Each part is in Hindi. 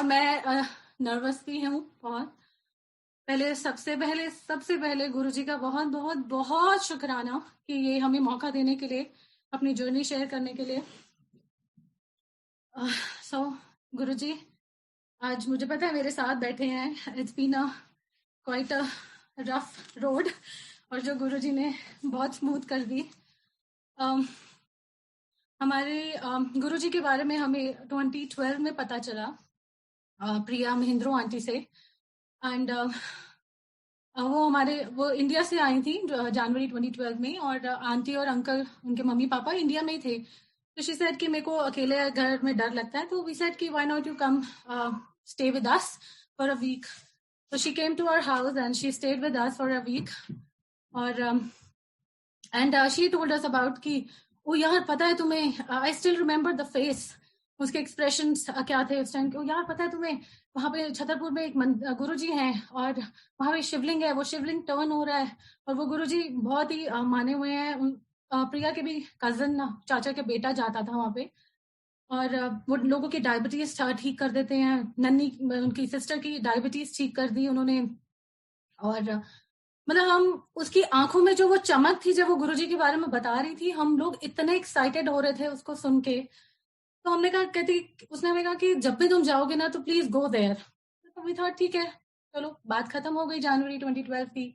मैं नर्वस भी हूँ बहुत। सबसे पहले गुरुजी का बहुत बहुत बहुत शुक्राना कि ये हमें मौका देने के लिए, अपनी जर्नी शेयर करने के लिए। सो गुरुजी आज मुझे पता है मेरे साथ बैठे हैं। It's been quite a rough road, और जो गुरुजी ने बहुत स्मूथ कर दी। हमारे गुरुजी के बारे में हमें 2012 में पता चला, प्रिया महिंद्रो आंटी से। एंड वो इंडिया से आई थी जनवरी 2012 में, और आंटी और अंकल, उनके मम्मी पापा इंडिया में ही थे। तो शी सेड कि मेरे को अकेले घर में डर लगता है, तो वी सेड कि why not you come stay with us for a week. तो she came to our house and she stayed with us for a week. और and she told us about कि ओ यार पता है तुम्हें, I still remember the face, उसके एक्सप्रेशंस क्या थे उस टाइम के। ओ यार पता है तुम्हें, वहां पे छतरपुर में एक गुरुजी हैं, और वहां पे शिवलिंग है, वो शिवलिंग टर्न हो रहा है, और वो गुरुजी बहुत ही माने हुए हैं। प्रिया के भी कजन, चाचा के बेटा जाता था वहां पे, और वो लोगों की डायबिटीज ठीक कर देते हैं। नन्नी उनकी सिस्टर की डायबिटीज ठीक कर दी उन्होंने। और मतलब हम उसकी आंखों में जो वो चमक थी जब वो गुरुजी के बारे में बता रही थी, हम लोग इतने एक्साइटेड हो रहे थे उसको सुन के। तो हमने कहा, उसने हमें कहा कि जब भी तुम जाओगे ना तो प्लीज गो देयर। तो वी थॉट ठीक है, चलो बात खत्म हो गई जनवरी 2012 की।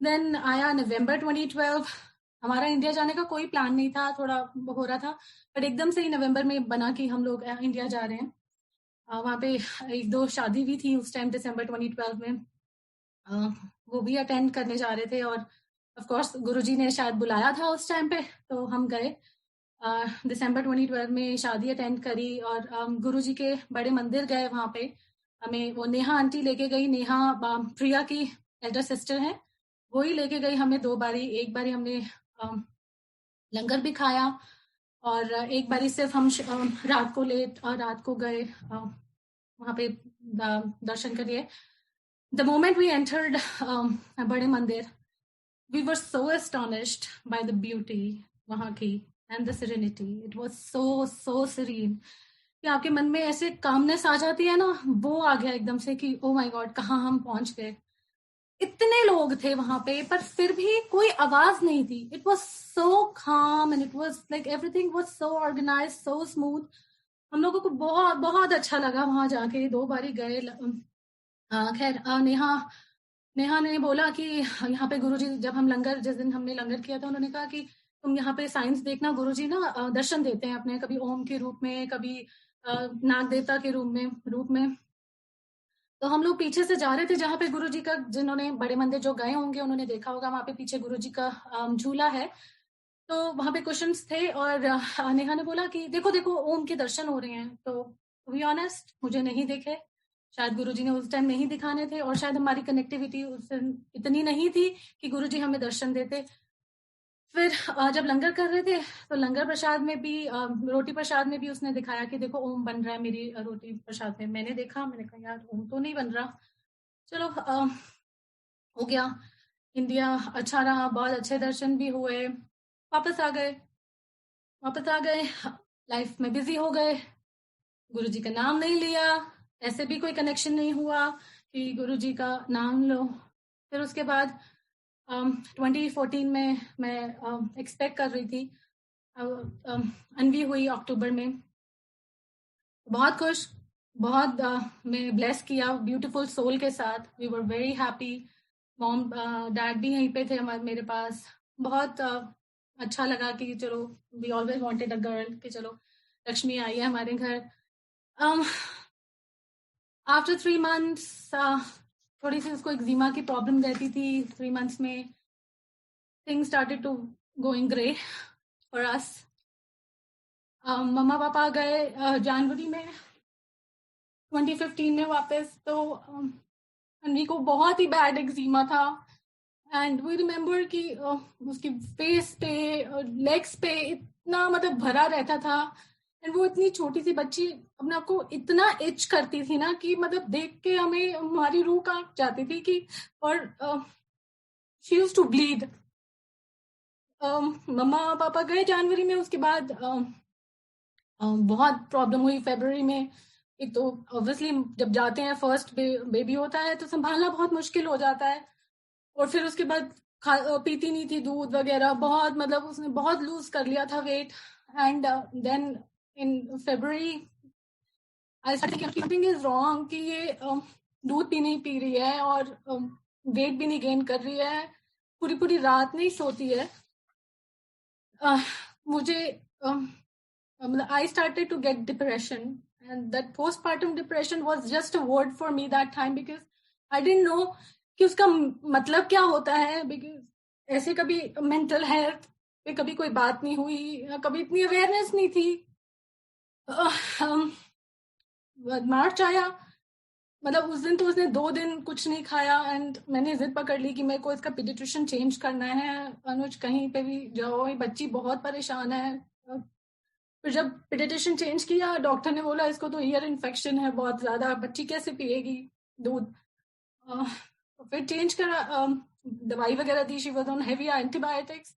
देन आया नवंबर 2012। हमारा इंडिया जाने का कोई प्लान नहीं था, थोड़ा हो रहा था, बट एकदम से ही नवंबर में बना कि हम लोग इंडिया जा रहे हैं। वहाँ पे एक दो शादी भी थी उस टाइम, दिसंबर 2012 में। वो भी अटेंड करने जा रहे थे, और ऑफ कोर्स गुरुजी ने शायद बुलाया था उस टाइम पे, तो हम गए। दिसंबर 2012 में शादी अटेंड करी, और गुरुजी के बड़े मंदिर गए। वहाँ पे हमें वो नेहा आंटी लेके गई। नेहा प्रिया की एल्डर सिस्टर है, वो ही लेके गई हमें 2 बारी। एक बारी हमने लंगर भी खाया, और एक बारी सिर्फ हम रात को गए वहाँ पे दर्शन करिए। The moment we entered बड़े मंदिर, we were so astonished by the beauty वहाँ की and the serenity. It was so serene कि आपके मन में ऐसे कामनेस आ जाती है ना, वो आ गया एकदम से कि ओ माय गॉड, कहाँ हम पहुंच गए। इतने लोग थे वहां पे, पर फिर भी कोई आवाज नहीं थी। It was so calm and it was like everything was so organized, so smooth. हम लोगों को बहुत बहुत अच्छा लगा वहां जाके। 2 बारी गए। खैर नेहा ने बोला कि यहाँ पे गुरुजी, जब हम लंगर, जिस दिन हमने लंगर किया था, उन्होंने कहा कि तुम यहाँ पे साइंस देखना, गुरुजी ना दर्शन देते हैं अपने, कभी ओम के रूप में, कभी नाग देवता के रूप में। तो हम लोग पीछे से जा रहे थे जहाँ पे गुरुजी का, जिन्होंने बड़े मंदिर जो गए होंगे उन्होंने देखा होगा, वहां पे पीछे गुरुजी का झूला है। तो वहां पे कुशन्स थे, और नेहा ने बोला कि देखो देखो ओम के दर्शन हो रहे हैं। तो टू बी ऑनेस्ट, मुझे नहीं देखे। शायद गुरुजी ने उस टाइम नहीं दिखाने थे, और शायद हमारी कनेक्टिविटी उस दिन इतनी नहीं थी कि गुरुजी हमें दर्शन देते। फिर जब लंगर कर रहे थे, तो लंगर प्रसाद में भी, रोटी प्रसाद में भी उसने दिखाया कि देखो ओम बन रहा है मेरी रोटी प्रसाद में। मैंने देखा, मैंने कहा यार ओम तो नहीं बन रहा। चलो हो गया। इंडिया अच्छा रहा, बहुत अच्छे दर्शन भी हुए। वापस आ गए लाइफ में बिजी हो गए। गुरुजी का नाम नहीं लिया, ऐसे भी कोई कनेक्शन नहीं हुआ कि गुरुजी का नाम लो। फिर उसके बाद 2014 में मैं एक्सपेक्ट कर रही थी। अनवी हुई अक्टूबर में। बहुत खुश, बहुत मैं ब्लेस किया ब्यूटीफुल सोल के साथ। We were very happy. Mom dad भी यहीं पे थे हमारे, मेरे पास। बहुत अच्छा लगा कि चलो, we always wanted a girl, कि चलो लक्ष्मी आई है हमारे घर। आफ्टर 3 मंथ्स थोड़ी सी उसको एक्जिमा की प्रॉब्लम रहती थी। 3 मंथ्स में things started to going grey for us. Mamma papa गए जनवरी में 2015 में वापस। तो अन्वी को बहुत ही बैड एक्जिमा था, एंड वी रिमेम्बर कि उसकी फेस पे और लेग्स पे इतना मतलब भरा रहता था। एंड वो इतनी छोटी सी बच्ची अपने आप को इतना इच करती थी ना कि मतलब देख के हमें हमारी रूह कांप जाती थी कि, और she used to bleed. Mamma papa गए जनवरी में। उसके बाद बहुत प्रॉब्लम हुई फरवरी में। एक तो ऑब्वियसली जब जाते हैं फर्स्ट बेबी होता है तो संभालना बहुत मुश्किल हो जाता है, और फिर उसके बाद पीती नहीं थी दूध वगैरह, बहुत मतलब उसने बहुत लूज कर लिया था weight. And then in February I started something is wrong कि ये दूध भी नहीं पी रही है और वेट भी नहीं गेन कर रही है, पूरी पूरी रात नहीं सोती है। मुझे मतलब I started to get depression, and that postpartum depression was just a word for me that time because I didn't know कि उसका मतलब क्या होता है, because ऐसे कभी मेंटल हेल्थ पे कभी कोई बात नहीं हुई, कभी इतनी अवेयरनेस नहीं थी। मार्च आया, मतलब उस दिन तो उसने 2 दिन कुछ नहीं खाया, एंड मैंने जिद पकड़ ली कि मेरे को इसका पीडियाट्रिशियन चेंज करना है। अनुज कहीं पे भी जाओ, ये बच्ची बहुत परेशान है। फिर जब पीडियाट्रिशियन चेंज किया, डॉक्टर ने बोला इसको तो ईयर इन्फेक्शन है बहुत ज्यादा, बच्ची कैसे पिएगी दूध। फिर चेंज करा, दवाई वगैरह दी, she was on heavy antibiotics.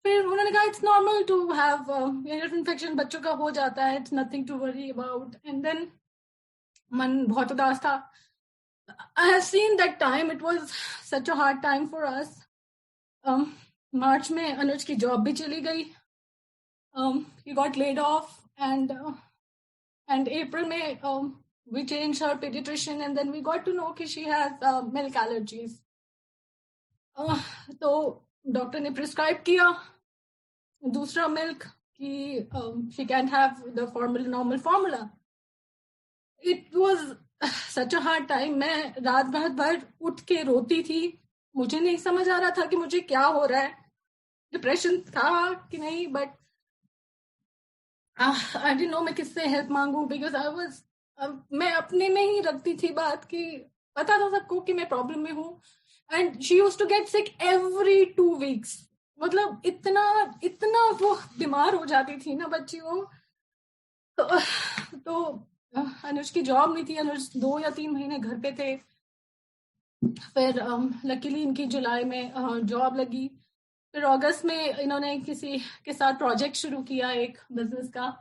फिर उन्होंने कहा it's normal to have ear infection, बच्चों का हो जाता है, it's nothing to worry about. And then मन बहुत उदास था। I have seen that time, it was such a hard time for us. मार्च में अनुज की जॉब भी चली गई, he got laid off, and April में we changed her pediatrician, and then we got to know कि she has milk allergies. तो डॉक्टर ने प्रिस्क्राइब किया दूसरा मिल्क कि she can't have the formula, normal formula. It was such a hard time. मैं रात भर उठ के रोती थी, मुझे नहीं समझ आ रहा था कि मुझे क्या हो रहा है, डिप्रेशन था कि नहीं, बट आई डिडंट नो मैं किससे हेल्प मांगू, बिकॉज आई वाज मैं अपने में ही रखती थी बात कि पता था सबको कि मैं प्रॉब्लम में हूँ। And she used to get sick every 2 weeks, मतलब इतना वो बीमार हो जाती थी ना बच्ची वो। तो अनुज की जॉब नहीं थी, अनुज 2 या 3 महीने घर पे थे। फिर लकीली इनकी जुलाई में जॉब लगी। फिर अगस्त में इन्होंने किसी के साथ प्रोजेक्ट शुरू किया एक बिजनेस का।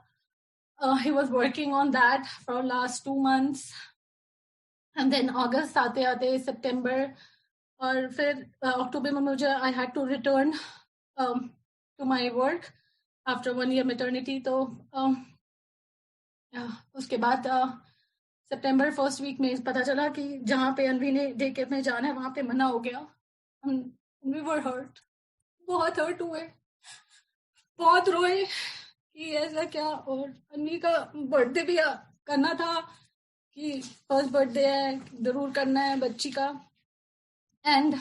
he was working on that for last 2 months, and then अगस्त आते आते सितंबर, और फिर अक्टूबर में मुझे I had to return to my work after 1 year maternity। तो उसके बाद सितंबर फर्स्ट वीक में पता चला कि जहाँ पे अनवी ने डे केयर में जाना है वहां पे मना हो गया। we were hurt, बहुत हर्ट हुए, बहुत रोए कि ऐसा क्या। और अनवी का बर्थडे भी करना था कि फर्स्ट बर्थडे है, जरूर करना है बच्ची का। एंड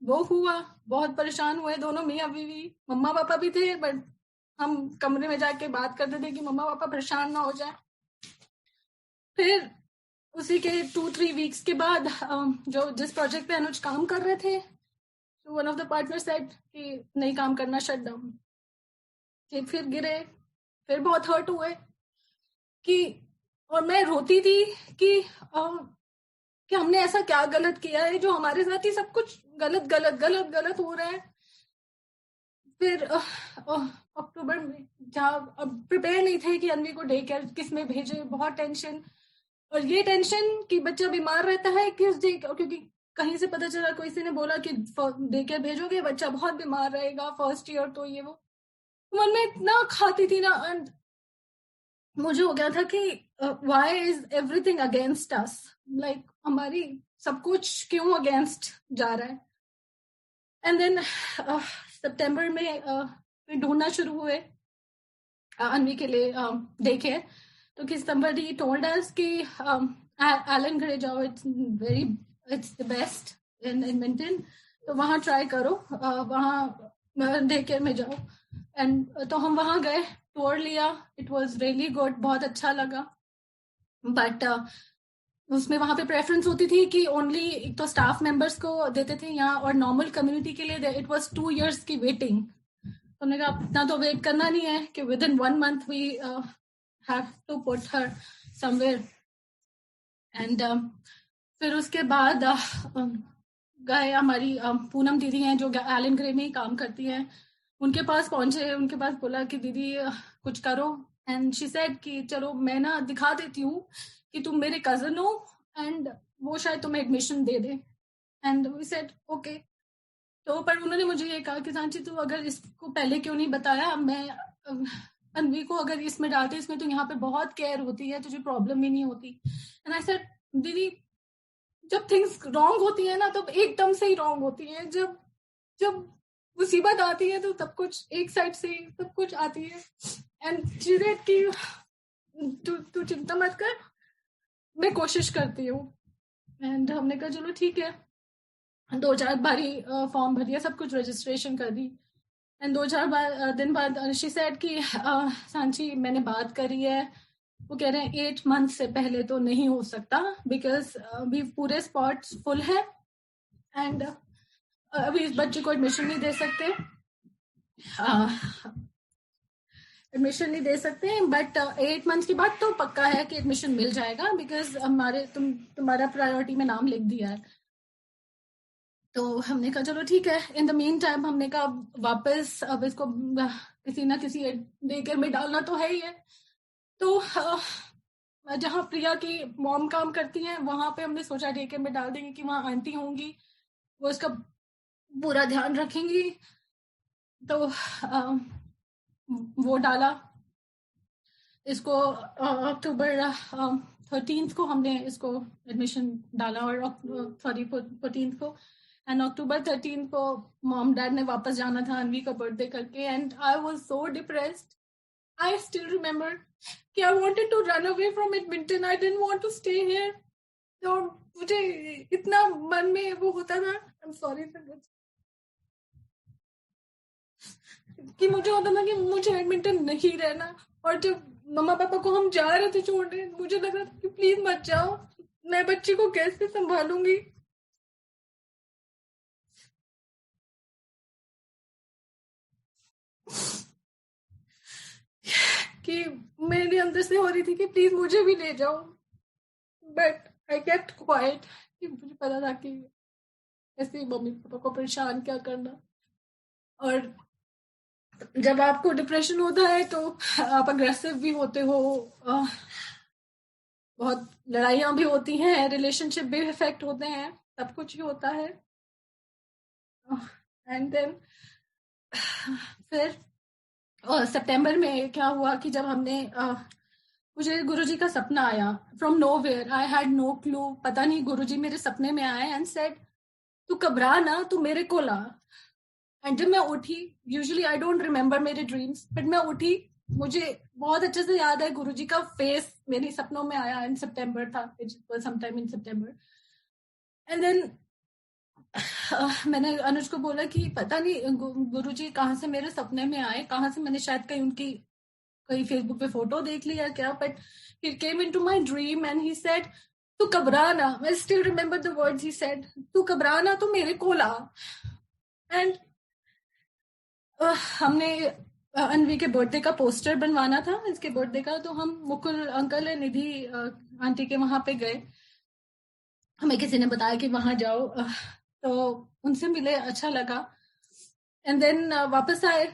वो हुआ, बहुत परेशान हुए दोनों, मियाँ बीवी। मम्मा पापा भी थे, बट हम कमरे में जाके बात करते थे कि मम्मा पापा परेशान ना हो जाए। फिर उसी के 2-3 weeks के बाद जो जिस प्रोजेक्ट पे अनुज काम कर रहे थे, तो one of the partner said कि नहीं काम करना, शट डाउन। फिर गिरे, फिर बहुत हर्ट हुए कि, और मैं रोती थी कि हमने ऐसा क्या गलत किया है जो हमारे साथ ही सब कुछ गलत हो रहा है। फिर अक्टूबर में जहाँ अब प्रिपेयर नहीं थे कि अनवी को डे केयर किस में भेजे, बहुत टेंशन। और ये टेंशन कि बच्चा बीमार रहता है किस डे, क्योंकि कहीं से पता चला, कोई से ने बोला कि डे केयर भेजोगे बच्चा बहुत बीमार रहेगा फर्स्ट ईयर, तो ये वो मन में इतना खाती थी ना। एंड मुझे हो गया था कि why is everything against us, like हमारी सब कुछ क्यों अगेंस्ट जा रहा है। एंड देन सितंबर में फिर ढूंढना शुरू हुए अनवी के लिए डे केयर। तो कि somebody told us कि एलन ग्रे जाओ, it's the best in Milton, तो वहाँ ट्राई करो, वहाँ डे केयर में जाओ। एंड तो हम वहाँ गए, टूर लिया, इट वाज रियली गुड, बहुत अच्छा लगा। बट उसमें वहाँ पे प्रेफरेंस होती थी कि ओनली एक तो स्टाफ मेंबर्स को देते थे यहाँ, और नॉर्मल कम्युनिटी के लिए इट वाज 2 years की वेटिंग। तो हमने कहा इतना तो वेट करना नहीं है कि within 1 month we have to put her somewhere। and फिर उसके बाद गए, हमारी पूनम दीदी हैं जो एलन ग्रे में ही काम करती हैं, उनके पास पहुंचे, उनके पास बोला कि दीदी कुछ करो, एंड शी सेड कि चलो मैं ना दिखा देती हूँ कि तुम मेरे कजन हो एंड वो शायद तुम्हें एडमिशन दे दे. And we said okay. तो पर उन्होंने मुझे ये कहा कि सांची तू अगर इसको पहले क्यों नहीं बताया, मैं अनवी को अगर इसमें डालते, इसमें तो यहाँ पे बहुत केयर होती है, तुझे प्रॉब्लम ही नहीं होती. एंड आई सेड दीदी जब थिंग्स रॉन्ग होती है ना तब एकदम से ही रॉन्ग होती है, जब जब मुसीबत आती है तो सब कुछ एक साइड से ही सब कुछ आती है. एंड चीजें की तू चिंता मत कर, मैं कोशिश करती हूँ. एंड हमने कहा चलो ठीक है. 2-4 बारी फॉर्म भर दिया, सब कुछ रजिस्ट्रेशन कर दी. एंड 2-4 दिन बाद शी सेड कि सांची मैंने बात करी है, वो कह रहे हैं 8 मंथ से पहले तो नहीं हो सकता बिकॉज अभी पूरे स्पॉट्स फुल है एंड अभी इस बच्चे को एडमिशन नहीं दे सकते. एडमिशन नहीं दे सकते बट 8 मंथ के बाद तो पक्का है कि एडमिशन मिल जाएगा बिकॉज हमारे तुम्हारा प्रायोरिटी में नाम लिख दिया है. तो हमने कहा चलो ठीक है. इन द मीन टाइम हमने कहा वापस अब इसको किसी ना किसी डे केयर में डालना तो है ही है. तो जहाँ प्रिया की मॉम काम करती हैं वहां पे हमने सोचा डे केयर में डाल देंगे कि वहाँ आंटी होंगी, वो इसका पूरा ध्यान रखेंगी. तो वो डाला इसको. अक्टूबर 13th को हमने इसको एडमिशन डाला और सॉरी 14th को. एंड अक्टूबर 13th को मॉम डैड ने वापस जाना था अनवी का बर्थडे करके. And I was so depressed. I still remember कि I wanted to run away from Edmonton. I didn't want to stay here. तो मुझे इतना मन में वो होता था. I am sorry for this कि मुझे होता था कि मुझे एडमिंटन नहीं रहना. और जब मम्मा पापा को हम जा रहे थे छोड़ने, मुझे लग रहा था कि प्लीज मत जाओ, मैं बच्ची को कैसे संभालूंगी. कि मेरे अंदर से हो रही थी कि प्लीज मुझे भी ले जाओ. बट आई केप्ट क्वाइट कि मुझे पता था कि ऐसे मम्मी पापा को परेशान क्या करना. और जब आपको डिप्रेशन होता है तो आप अग्रेसिव भी होते हो, बहुत लड़ाइयाँ भी होती हैं, रिलेशनशिप भी इफेक्ट होते हैं, सब कुछ ही होता है. एंड देन फिर सितंबर में क्या हुआ कि जब हमने मुझे गुरुजी का सपना आया from nowhere. I had no clue. पता नहीं गुरुजी मेरे सपने में आए एंड सेड तू घबरा ना, तू मेरे को ला. एंड जब मैं उठी, यूजुअली आई डोंट रिमेम्बर मेरे ड्रीम्स, बट मैं उठी, मुझे बहुत अच्छे से याद है गुरुजी का फेस मेरे सपनों में आया. इन सितंबर था, sometime in September. And then मैंने अनुज को बोला कि पता नहीं गुरुजी कहाँ से मेरे सपने में आए, कहाँ से मैंने शायद कहीं उनकी कहीं फेसबुक पे फोटो देख लिया क्या. But he came into my dream and he said तू घबरा ना. आई still remember the words he said, तू घबरा ना, तू मेरे को ला. एंड हमने अनवी के बर्थडे का पोस्टर बनवाना था, इसके बर्थडे का. तो हम मुकुल अंकल है निधि आंटी के वहां पे गए. हमें किसी ने बताया कि वहां जाओ, तो उनसे मिले, अच्छा लगा. एंड देन वापस आए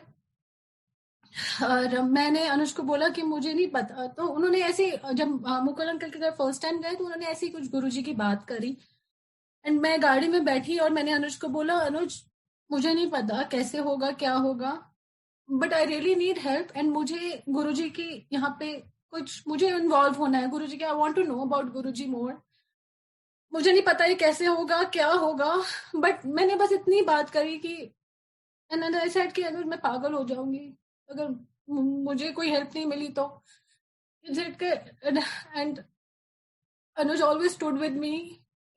और मैंने अनुज को बोला कि मुझे नहीं पता. तो उन्होंने ऐसे जब मुकुल अंकल के घर फर्स्ट टाइम गए तो उन्होंने ऐसी कुछ गुरुजी की बात करी. एंड मैं गाड़ी में बैठी और मैंने अनुज को बोला अनुज मुझे नहीं पता कैसे होगा क्या होगा, but I really need help. And मुझे गुरुजी की यहाँ पे कुछ मुझे इन्वॉल्व होना है. गुरुजी के I want to know about Guruji more. मुझे नहीं पता ये कैसे होगा क्या होगा, बट मैंने बस इतनी बात करी कि एंड आई सेड कि अनुज मैं पागल हो जाऊंगी अगर मुझे कोई हेल्प नहीं मिली तो. And Anuj always stood with me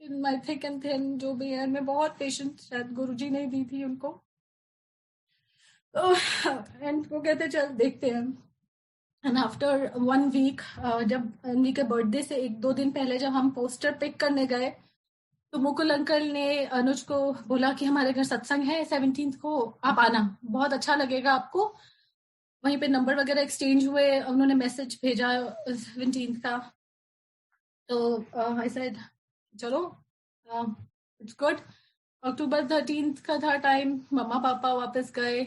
in my thick and thin. जो भी है, मैं बहुत पेशेंस शायद गुरुजी ने दी थी उनको. एंड वो कहते चल देखते हैं. एंड आफ्टर 1 वीक, जब अनवी के बर्थडे से 1-2 दिन पहले जब हम पोस्टर पिक करने गए तो मुकुल अंकल ने अनुज को बोला कि हमारे घर सत्संग है 17th को, आप आना, बहुत अच्छा लगेगा आपको. वहीं पे नंबर वगैरह एक्सचेंज हुए, उन्होंने मैसेज भेजा 17th का. तो आई सेड चलो इट्स गुड. अक्टूबर 13th का था टाइम. मम्मा पापा वापस गए.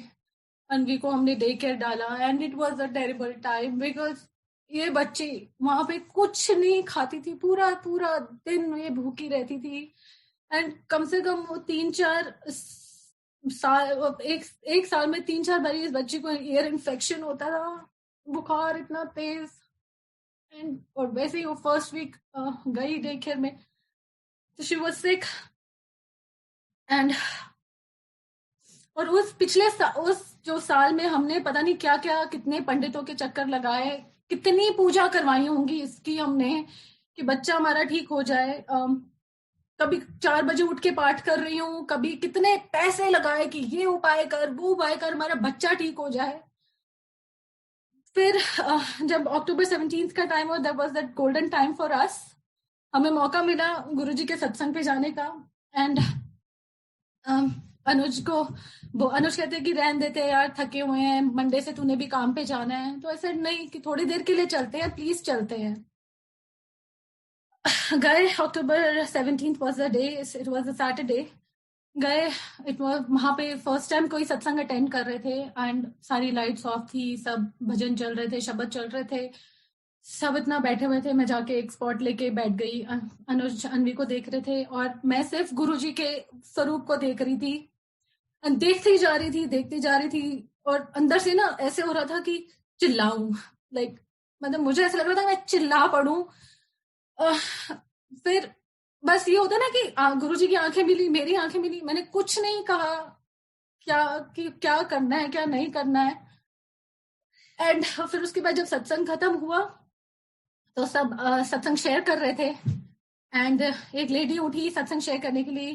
अनवी को हमने डे केयर डाला and it was a terrible time because ये बच्ची वहां पे कुछ नहीं खाती थी, पूरा पूरा दिन ये भूखी रहती थी। एंड कम से कम वो 3-4 साल, एक साल में 3-4 बारी इस बच्ची को ईयर इन्फेक्शन होता था, बुखार इतना तेज। एंड और वैसे ही वो फर्स्ट वीक गई डे केयर में तो शी वाज सिक। एंड और उस उस जो साल में हमने पता नहीं क्या क्या कितने पंडितों के चक्कर लगाए, कितनी पूजा करवाई होंगी इसकी हमने कि बच्चा हमारा ठीक हो जाए। कभी 4 बजे उठ के पाठ कर रही हूँ, कभी कितने पैसे लगाए कि ये उपाय कर वो उपाय कर हमारा बच्चा ठीक हो जाए। फिर जब October 17th का टाइम हुआ, that was that golden time for अस। हमें मौका मिला गुरुजी के सत्संग पे जाने का। एंड अनुज कहते कि रहने देते यार, थके हुए हैं, मंडे से तूने भी काम पे जाना है। तो ऐसे नहीं कि थोड़ी देर के लिए चलते हैं, प्लीज चलते हैं। गए, October 17th was the day, it was a Saturday। गए, इट वाज वहां पे फर्स्ट टाइम कोई सत्संग अटेंड कर रहे थे एंड सारी लाइट्स ऑफ थी, सब भजन चल रहे थे, शब्द चल रहे थे, सब इतना बैठे हुए थे। मैं जाके एक स्पॉट लेके बैठ गई, अनुज अनवी को देख रहे थे और मैं सिर्फ गुरुजी के स्वरूप को देख रही थी। देखती जा रही थी, देखती जा रही थी और अंदर से ना ऐसे हो रहा था कि चिल्लाऊं, लाइक मतलब मुझे ऐसा लग रहा था मैं चिल्ला पड़ूं। फिर बस ये होता ना कि गुरुजी की आंखें मिली, मेरी आंखें मिली, मैंने कुछ नहीं कहा क्या करना है क्या नहीं करना है। एंड फिर उसके बाद जब सत्संग खत्म हुआ तो सब सत्संग शेयर कर रहे थे एंड एक लेडी उठी सत्संग शेयर करने के लिए।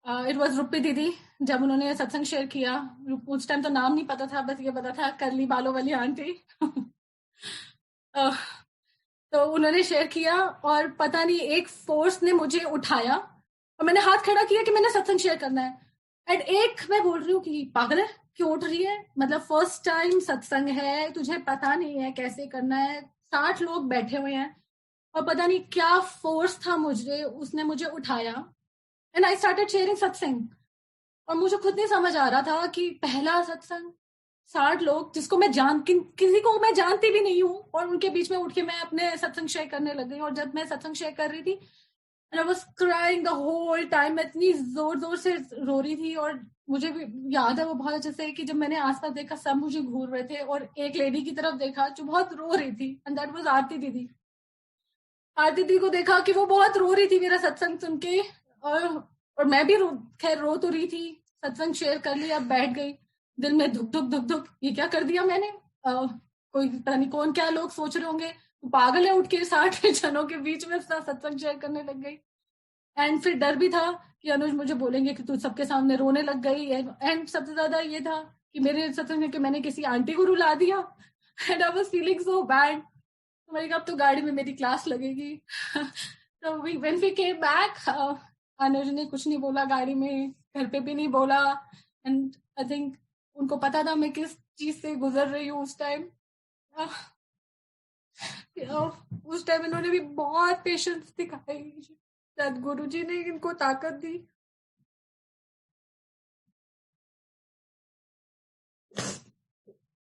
इट वाज रुपी दीदी। जब उन्होंने सत्संग शेयर किया, उस टाइम तो नाम नहीं पता था, बस ये पता था करली बालों वाली आंटी। तो उन्होंने शेयर किया और पता नहीं एक फोर्स ने मुझे उठाया और मैंने हाथ खड़ा किया कि मैंने सत्संग शेयर करना है। एंड एक मैं बोल रही हूँ कि पागल है, क्यों उठ रही है, मतलब फर्स्ट टाइम सत्संग है, तुझे पता नहीं है कैसे करना है, 60 लोग बैठे हुए हैं। और पता नहीं क्या फोर्स था मुझे, उसने मुझे उठाया एंड आई स्टार्टेड शेयरिंग सत्संग। और मुझे खुद नहीं समझ आ रहा था कि पहला सत्संग, 60 लोग जिसको मैं किसी को मैं जानती भी नहीं हूँ, और उनके बीच में उठ के मैं अपने सत्संग शेयर करने लग गई। और जब मैं सत्संग शेयर कर रही थी and I was crying the whole time, मैं इतनी जोर जोर से रो रही थी। और मुझे भी याद है वो बहुत अच्छे से कि जब मैंने आसपास देखा सब मुझे घूर रहे थे और एक लेडी की तरफ देखा जो बहुत रो रही थी एंड दैट वाज आरती दीदी। आरती दीदी को देखा कि वो बहुत रो रही थी मेरा सत्संग सुन के। और मैं भी खैर रो तो रही थी, सत्संग शेयर कर लिया, बैठ गई, दिल में धुक धुक धुक धुक, ये क्या कर दिया मैंने। कोई पता नहीं कौन क्या लोग सोच रहे होंगे, पागल है उठ के 60 जनों के बीच में सत्संग शेयर करने लग गई। एंड फिर डर भी था कि अनुज मुझे बोलेंगे कि तू सबके सामने रोने लग गई। एंड सबसे ज्यादा ये था कि मेरे सत्संग में कि मैंने किसी आंटी को रुला दिया। And I was feeling so bad. तो मैंने कहा अब तो गाड़ी में मेरी क्लास लगेगी। तो व्हेन वी केम बैक, अनुज ने कुछ नहीं बोला गाड़ी में, घर पे भी नहीं बोला। एंड आई थिंक उनको पता था मैं किस चीज से गुजर रही हूँ उस टाइम। उस टाइम इन्होंने भी बहुत पेशेंस दिखाई, शायद गुरुजी ने इनको ताकत दी।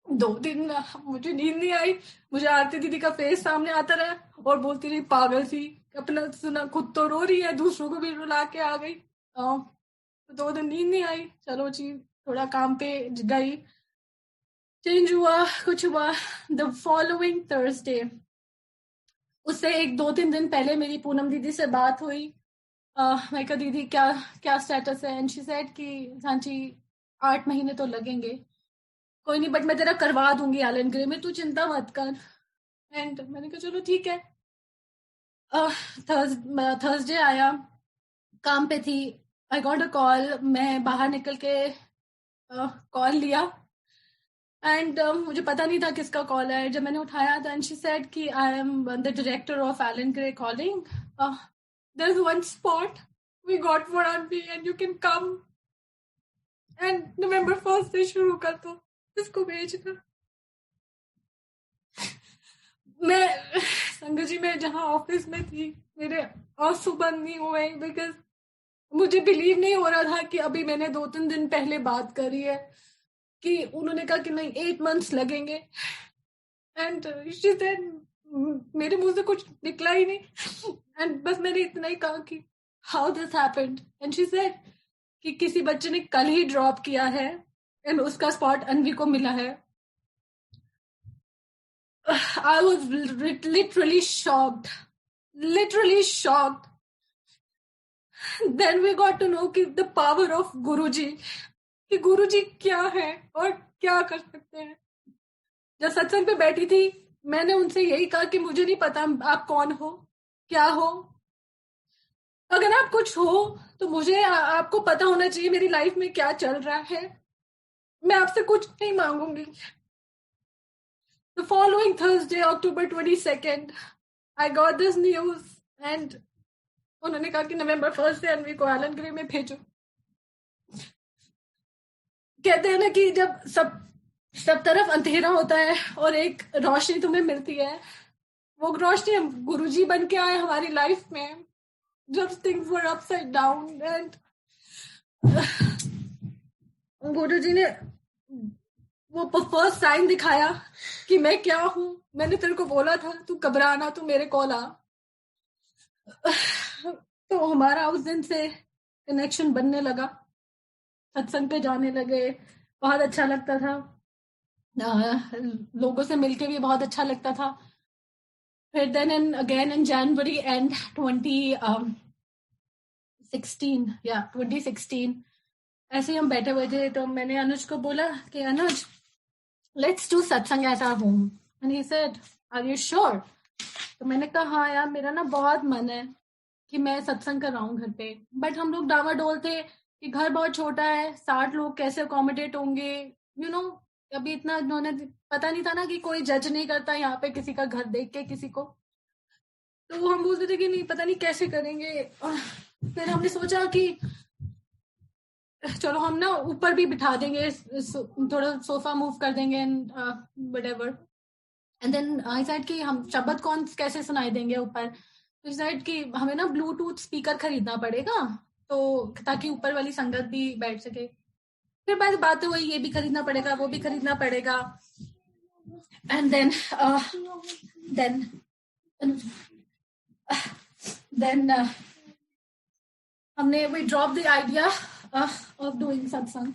दो दिन मुझे नींद नहीं आई, मुझे आरती दीदी का फेस सामने आता रहा और बोलती रही पागल सी, अपना सुना खुद तो रो रही है, दूसरों को भी रुला के आ गई। तो 2 दिन नींद नहीं आई। चलो जी, थोड़ा काम पे गई, चेंज हुआ, कुछ हुआ। द फॉलोइंग थर्सडे, उससे 1-2-3 दिन पहले मेरी पूनम दीदी से बात हुई। मैं कहा दीदी क्या क्या स्टेटस है, एंड शी सेड कि सांची 8 महीने तो लगेंगे, कोई नहीं बट मैं तेरा करवा दूंगी एलन ग्रे में, तू चिंता मत कर। एंड मैंने कहा चलो ठीक है। थर्सडे आया, काम पे थी, आई गॉट अ कॉल, मैं बाहर निकल के कॉल लिया एंड मुझे पता नहीं था किसका कॉल है। जब मैंने उठाया तो एंड शी सेड कि I am the director of Allan Gray calling, there is one spot we got for aunty and you can come, and November 1st से शुरू कर दो इसको भेजना। मैं संगत जी, मैं जहाँ ऑफिस में थी मेरे आंसू बंद नहीं हुए बिकॉज मुझे बिलीव नहीं हो रहा था कि अभी मैंने 2-3 दिन पहले बात करी है। कि उन्होंने कहा कि नहीं 8 months लगेंगे एंड शी सेड मेरे मुंह से कुछ निकला ही नहीं एंड बस मैंने इतना ही कहा कि how this happened and she said कि किसी बच्चे ने कल ही ड्रॉप किया है एंड उसका स्पॉट अनवी को मिला है. I was literally shocked. Literally shocked. Then we got to know कि the power of गुरुजी, कि गुरुजी क्या है और क्या कर सकते हैं. जब सत्संग पे बैठी थी मैंने उनसे यही कहा कि मुझे नहीं पता आप कौन हो, क्या हो. अगर आप कुछ हो तो मुझे आपको पता होना चाहिए मेरी लाइफ में क्या चल रहा है. मैं आपसे कुछ नहीं मांगूंगी. The following Thursday, October 22nd, I got this news and उन्होंने कहा कि November 1st से अनवी को एलन ग्रे में भेजो. कहते हैं ना कि जब सब तरफ अंधेरा होता है और एक रोशनी तुम्हें मिलती है, वो रोशनी गुरुजी बन के आए हमारी लाइफ में जब things were upside down and गुरुजी ने वो फर्स्ट साइन दिखाया कि मैं क्या हूं. मैंने तेरे को बोला था तू घबराना, तू मेरे कॉल आ. तो हमारा उस दिन से कनेक्शन बनने लगा, सत्संग पे जाने लगे, बहुत अच्छा लगता था. लोगों से मिलके भी बहुत अच्छा लगता था. फिर then and again in January and 2016 ऐसे हम बैठे हुए थे तो मैंने अनुज को बोला कि Anuj let's do satsang at our home and he said are you sure. तो मैंने कहा हाँ यार मेरा ना बहुत मन है कि मैं सत्संग कर रहा हूँ घर पे. बट हम लोग डावाडोल थे कि घर बहुत छोटा है, 60 लोग कैसे अकोमोडेट होंगे, यू नो. अभी इतना उन्होंने पता नहीं था ना कि कोई जज नहीं करता यहाँ पे किसी का घर देख के किसी को. तो हम बोलते थे कि नहीं पता नहीं कैसे करेंगे. फिर हमने सोचा कि चलो हम ना ऊपर भी बिठा देंगे, थोड़ा सोफा मूव कर देंगे and whatever. And then I said कि हम शब्द कौन कैसे सुनाई देंगे ऊपर. तो सेड कि हमें ना ब्लूटूथ स्पीकर खरीदना पड़ेगा तो ताकि ऊपर वाली संगत भी बैठ सके. फिर बात हुई ये भी खरीदना पड़ेगा वो भी खरीदना पड़ेगा. एंड देन हमने we drop the idea of doing satsang.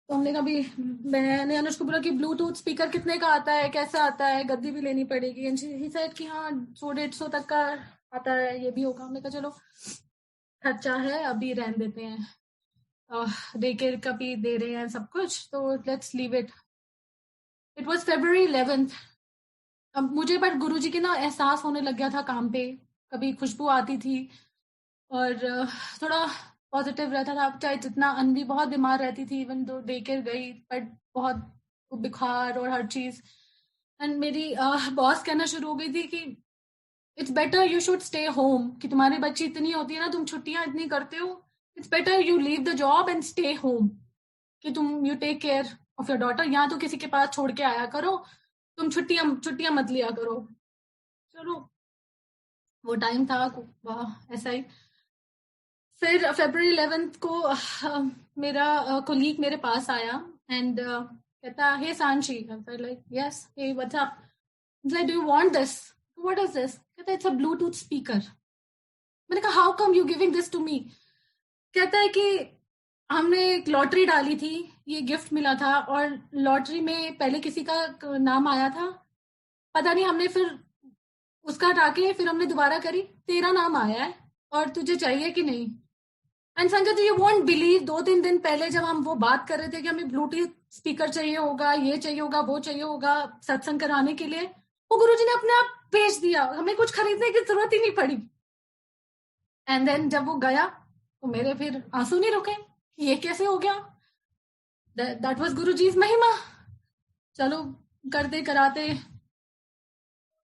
तो हमने कभी मैंने अनुज को बोला कि ब्लूटूथ स्पीकर कितने का आता है, कैसा आता है, गद्दी भी लेनी पड़ेगी. एंड ही सेड कि हाँ 100-150 तक का आता है, ये भी होगा. हमने कहा चलो खर्चा है अभी रहने देते हैं, डे केयर का भी दे रहे हैं सब कुछ तो let's leave it. It was February 11th. अब मुझे बट गुरुजी के ना एहसास होने लग गया था काम पे. कभी खुशबू आती थी और थोड़ा पॉजिटिव रहता था. चाहे जितना अनवी बहुत बीमार रहती थी इवन दो डे केयर गई बट बहुत बुखार और हर चीज. एंड मेरी बॉस कहना शुरू हो गई थी कि it's better you should stay home, कि तुम्हारी बच्ची इतनी होती है ना, तुम छुट्टियां इतनी करते हो, it's better you leave the job and stay home, कि तुम you take care of your daughter. यहाँ तो किसी के पास छोड़ के आया करो, तुम छुट्टियां मत लिया करो. चलो वो टाइम था ऐसा ही. फिर February 11th को मेरा कोलीग मेरे पास आया एंड कहता hey Sanshi. Like yes hey what's up. Like do you want this. What is this. कहता इट्स अ ब्लूटूथ स्पीकर. मैंने कहा how come you giving this to me. कहता है कि हमने एक लॉटरी डाली थी, ये गिफ्ट मिला था और लॉटरी में पहले किसी का नाम आया था, पता नहीं हमने फिर उसका हटा के फिर हमने दोबारा करी, तेरा नाम आया है और तुझे चाहिए कि नहीं. एंड संगत यू वोंट बिलीव 2-3 दिन पहले जब हम वो बात कर रहे थे कि हमें ब्लूटूथ स्पीकर चाहिए होगा, ये चाहिए होगा, वो चाहिए होगा सत्संग कराने के लिए, वो गुरुजी ने अपने आप भेज दिया. हमें कुछ खरीदने की जरूरत ही नहीं पड़ी. एंड देन जब वो गया तो मेरे फिर आंसू नहीं रुके. ये कैसे हो गया. दैट वाज गुरुजी's महिमा. चलो करते कराते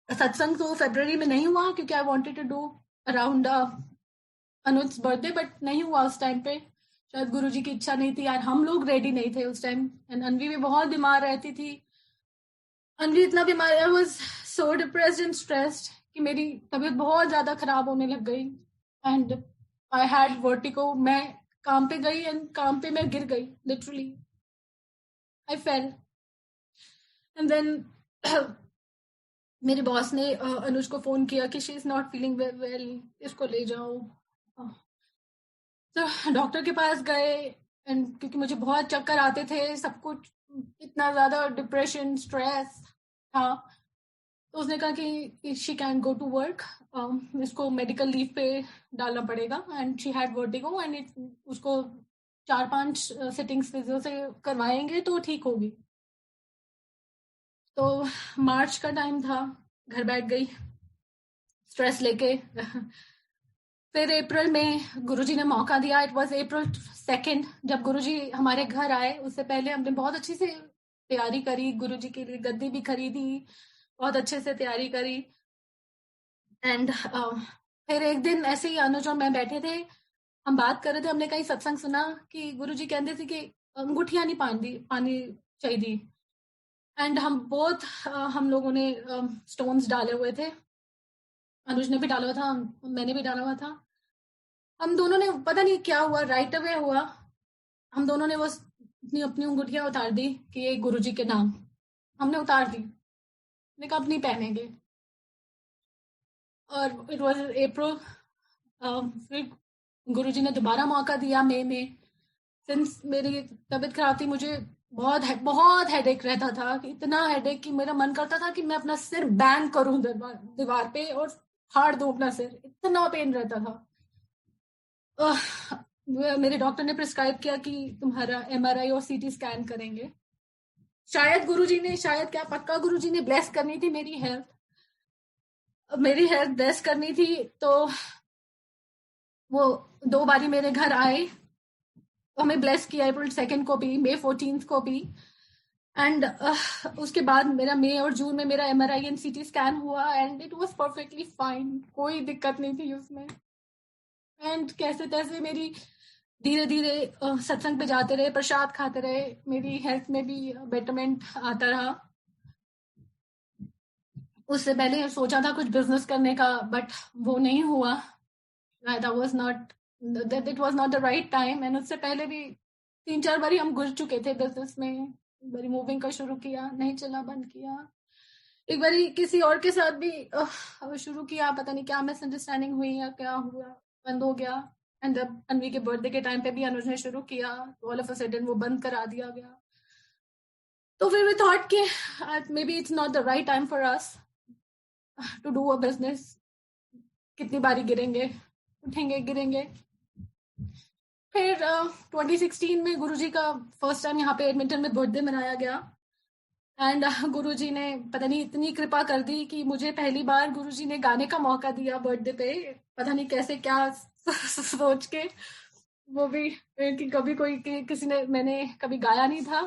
सत्संग तो फरवरी में नहीं हुआ क्योंकि I wanted to do around Anuj birthday, but नहीं हुआ उस टाइम पे. शायद गुरुजी की इच्छा नहीं थी यार, हम लोग रेडी नहीं थे उस टाइम. एंड अनवी भी बहुत बीमार रहती थी. अनवी इतना बीमार, आई was so depressed and stressed कि मेरी तबीयत बहुत ज्यादा खराब होने लग गई. And I had vertigo. मैं काम पे गई एंड काम पे मैं गिर गई literally. I fell and then मेरे बॉस ने अनुज को फोन किया कि she is not feeling well, इसको ले जाओ। तो डॉक्टर के पास गए एंड क्योंकि मुझे बहुत चक्कर आते थे, सब कुछ इतना ज्यादा डिप्रेशन स्ट्रेस था, तो उसने कहा कि she can go to work, इसको मेडिकल लीव पे डालना पड़ेगा। And she had vertigo and उसको 4-5 सिटिंग्स फिजियो से करवाएंगे तो ठीक होगी। तो मार्च का टाइम था, घर बैठ गई स्ट्रेस लेके। फिर अप्रैल में गुरुजी ने मौका दिया। इट वाज अप्रैल 2 जब गुरुजी हमारे घर आए। उससे पहले हमने बहुत अच्छी से तैयारी करी, गुरुजी के लिए गद्दी भी खरीदी, बहुत अच्छे से तैयारी करी। एंड फिर एक दिन ऐसे ही अनुज और मैं बैठे थे, हम बात कर रहे थे, हमने कहीं सत्संग सुना कि गुरुजी कहते थे कि अंगूठियां नहीं पानी चाहिए। एंड हम लोगों ने स्टोन्स डाले हुए थे, अनुज ने भी डाला हुआ था, मैंने भी डाला हुआ था। हम दोनों ने, पता नहीं क्या हुआ, राइट अवे हुआ, हम दोनों ने वो अपनी अपनी अंगूठियां उतार दी कि ये गुरुजी के नाम। हमने उतार दी, मैंने कहा अब नहीं पहनेंगे। और इट वाज अप्रैल। फिर गुरुजी ने दोबारा मौका दिया मई में। सिंस मेरी तबीयत खराब थी, मुझे बहुत हेडेक रहता था, इतना हेडेक कि मेरा मन करता था कि मैं अपना सिर बैंग करूं दीवार पे और फाड़ दूं अपना सिर, इतना पेन रहता था। मेरे डॉक्टर ने प्रिस्क्राइब किया कि तुम्हारा MRI और CT स्कैन करेंगे। शायद गुरुजी ने, शायद क्या पक्का, गुरुजी ने ब्लेस करनी थी मेरी हेल्थ ब्लेस करनी थी। तो वो 2 बारी मेरे घर आए, हमें ब्लेस किया अप्रैल 2 को भी, मई 14 को भी। एंड उसके बाद मेरा मई और जून में मेरा MRI एंड CT स्कैन हुआ and it was perfectly fine, कोई दिक्कत नहीं थी उसमें। एंड कैसे तैसे मेरी धीरे धीरे सत्संग पे जाते रहे, प्रसाद खाते रहे, मेरी हेल्थ में भी बेटरमेंट आता रहा। उससे पहले सोचा था कुछ बिजनेस करने का, बट वो नहीं हुआ। It was not the right time. And उससे पहले भी 3-4 बारी हम घुस चुके थे बिजनेस में। एक बारी मूविंग का शुरू किया, नहीं चला, बंद किया। एक बारी किसी और के साथ भी शुरू किया, पता नहीं क्या मिसअंडरस्टैंडिंग हुई या क्या हुआ, बंद हो गया। एंड जब अनवी के बर्थडे के टाइम पे भी अनुज ने शुरू किया, ऑल ऑफ अ सडन वो बंद करा दिया गया। तो फिर वी थॉट कि maybe it's not the right time for us to do a business. कितनी बारी गिरेंगे, उठेंगे गिरेंगे। फिर 2016 में गुरुजी का फर्स्ट टाइम यहाँ पे एडमिंटन में बर्थडे मनाया गया। एंड गुरुजी ने पता नहीं इतनी कृपा कर दी कि मुझे पहली बार गुरुजी ने गाने का मौका दिया बर्थडे पे, पता नहीं कैसे क्या सोच के। वो भी कि कभी किसी ने, मैंने कभी गाया नहीं था।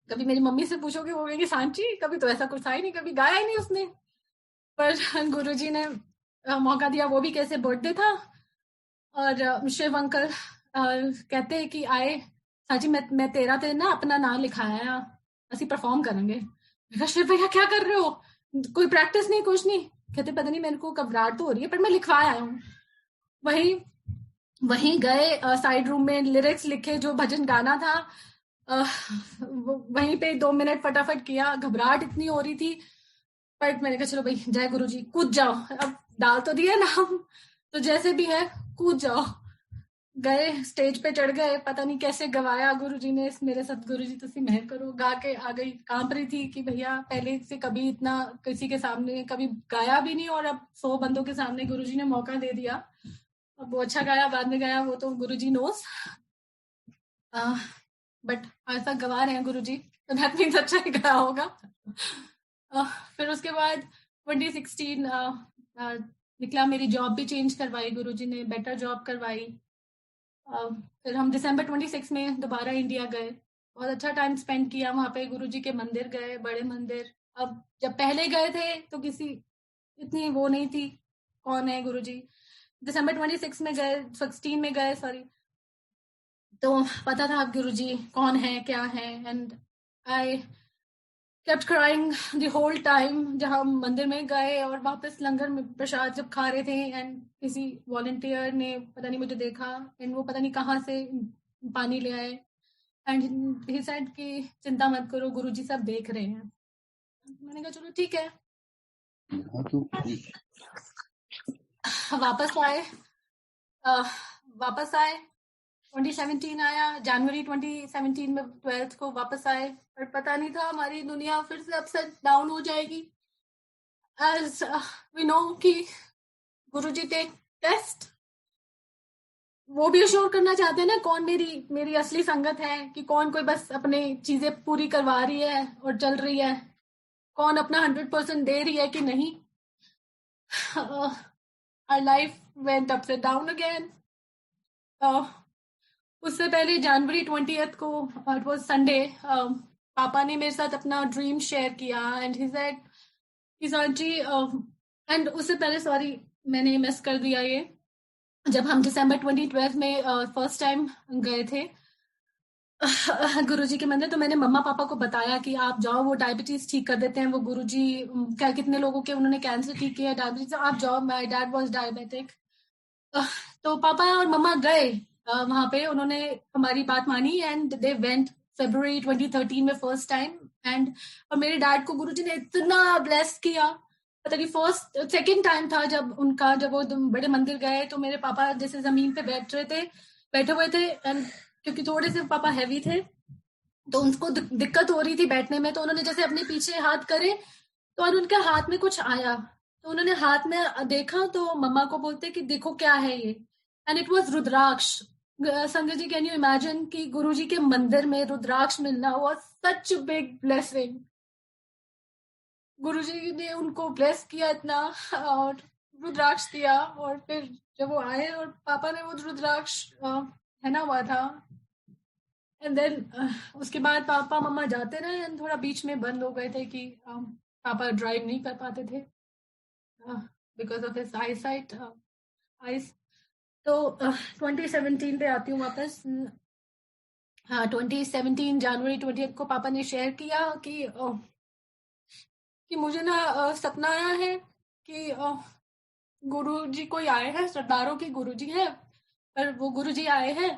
कभी मेरी मम्मी से पूछोगे वो कहेंगे सांची कभी तो ऐसा कुछ था ही नहीं, कभी गाया ही नहीं उसने। पर गुरुजी ने मौका दिया, वो भी कैसे बर्थडे था। और शिव अंकल कहते हैं कि आए साची, मैं तेरा ते ना अपना नाम लिखाया, असि परफॉर्म करेंगे। मैं कहा शिव भैया क्या कर रहे हो, कोई प्रैक्टिस नहीं, कुछ नहीं। कहते पता नहीं मेरे को घबराहट तो हो रही है, पर मैं लिखवा आया हूँ। वहीं गए, साइड रूम में लिरिक्स लिखे, जो भजन गाना था वहीं पे 2 मिनट फटाफट किया। घबराहट इतनी हो रही थी, पर मैंने कहा चलो भाई जय गुरु जी, कूद जाओ, अब डाल तो दिया नाम, तो जैसे भी है कूद जाओ। गए, स्टेज पे चढ़ गए, पता नहीं कैसे गवाया गुरुजी ने, मेरे सतगुरु जी तुसी मेहर करो, गा के आ गई। कांप रही थी कि भैया पहले से कभी इतना किसी के सामने कभी गाया भी नहीं, और अब 100 बंदों के सामने गुरुजी ने मौका दे दिया। अब वो अच्छा गाया बाद में गाया वो तो गुरुजी नोस, बट ऐसा गवा रहे हैं गुरुजी तो दैट मीन्स अच्छा ही गाया होगा। फिर उसके बाद 2016 निकला, मेरी जॉब भी चेंज करवाई गुरुजी ने, बेटर जॉब करवाई। फिर हम दिसंबर 26 में दोबारा इंडिया गए, बहुत अच्छा टाइम स्पेंड किया वहाँ पे। गुरुजी के मंदिर गए, बड़े मंदिर। अब जब पहले गए थे तो किसी इतनी वो नहीं थी कौन है गुरुजी। दिसंबर 26 में गए, 16 में गए सॉरी, तो पता था अब गुरुजी कौन है क्या है। And I kept crying the whole time. जब हम मंदिर में गए और वापस लंगर में प्रसाद जब खा रहे थे, एंड किसी वॉलंटियर ने पता नहीं मुझे देखा, एंड वो पता नहीं कहाँ से पानी ले आए, एंड ही सेड कि चिंता मत करो, गुरुजी सब देख रहे हैं। मैंने कहा चलो ठीक है। वापस आए 2017 आया, जनवरी 2017 में 12th को वापस आए, पर पता नहीं था हमारी दुनिया फिर से अपसेट डाउन हो जाएगी। एज वी नो कि गुरुजी टेक टेस्ट, वो भी अश्योर करना चाहते हैं ना कौन मेरी असली संगत है, कि कौन कोई बस अपनी चीजें पूरी करवा रही है और चल रही है, कौन अपना 100% दे रही है कि नहीं। Our life went upside down again. उससे पहले जनवरी 20th को, इट वाज संडे, पापा ने मेरे साथ अपना ड्रीम शेयर किया एंड ही सेड कि आंटी, एंड उससे पहले सॉरी मैंने मिस कर दिया ये, जब हम दिसंबर 2012 में फर्स्ट टाइम गए थे गुरुजी के मंदिर, तो मैंने मम्मा पापा को बताया कि आप जाओ, वो डायबिटीज ठीक कर देते हैं, वो गुरुजी क्या कितने लोगों के उन्होंने कैंसर ठीक किया, डायबिटीज, आप जाओ, माय डैड वाज डायबिटिक। तो पापा और मम्मा गए वहां पे, उन्होंने हमारी बात मानी एंड दे वेंट February 2013 में फर्स्ट टाइम। एंड और मेरे डैड को गुरुजी ने इतना ब्लेस किया, पता नहीं फर्स्ट सेकंड टाइम था जब वो बड़े मंदिर गए, तो मेरे पापा जैसे जमीन पे बैठे हुए थे, एंड क्योंकि थोड़े से पापा हैवी थे तो उनको दिक्कत हो रही थी बैठने में, तो उन्होंने जैसे अपने पीछे हाथ करे तो और उनके हाथ में कुछ आया, तो उन्होंने हाथ में देखा, तो मम्मा को बोलते कि देखो क्या है ये, and it was rudraksha. Sanjay ji, can you imagine कि गुरुजी के मंदिर में रुद्राक्ष मिलना was such big blessing. Guruji ने उनको ब्लेस किया इतना और रुद्राक्ष दिया, और फिर जब वो आए और पापा ने वो रुद्राक्ष पहना हुआ था, एंड देन उसके बाद पापा मम्मा जाते रहे, एंड थोड़ा बीच में बंद हो गए थे कि पापा ड्राइव नहीं कर पाते थे because of his I site ice. तो 2017 पे आती हूँ वापस। हाँ, 2017 जनवरी 20 को पापा ने शेयर किया कि मुझे ना सपना आया है कि गुरुजी कोई आए हैं, सरदारों के गुरुजी हैं, पर वो गुरुजी आए हैं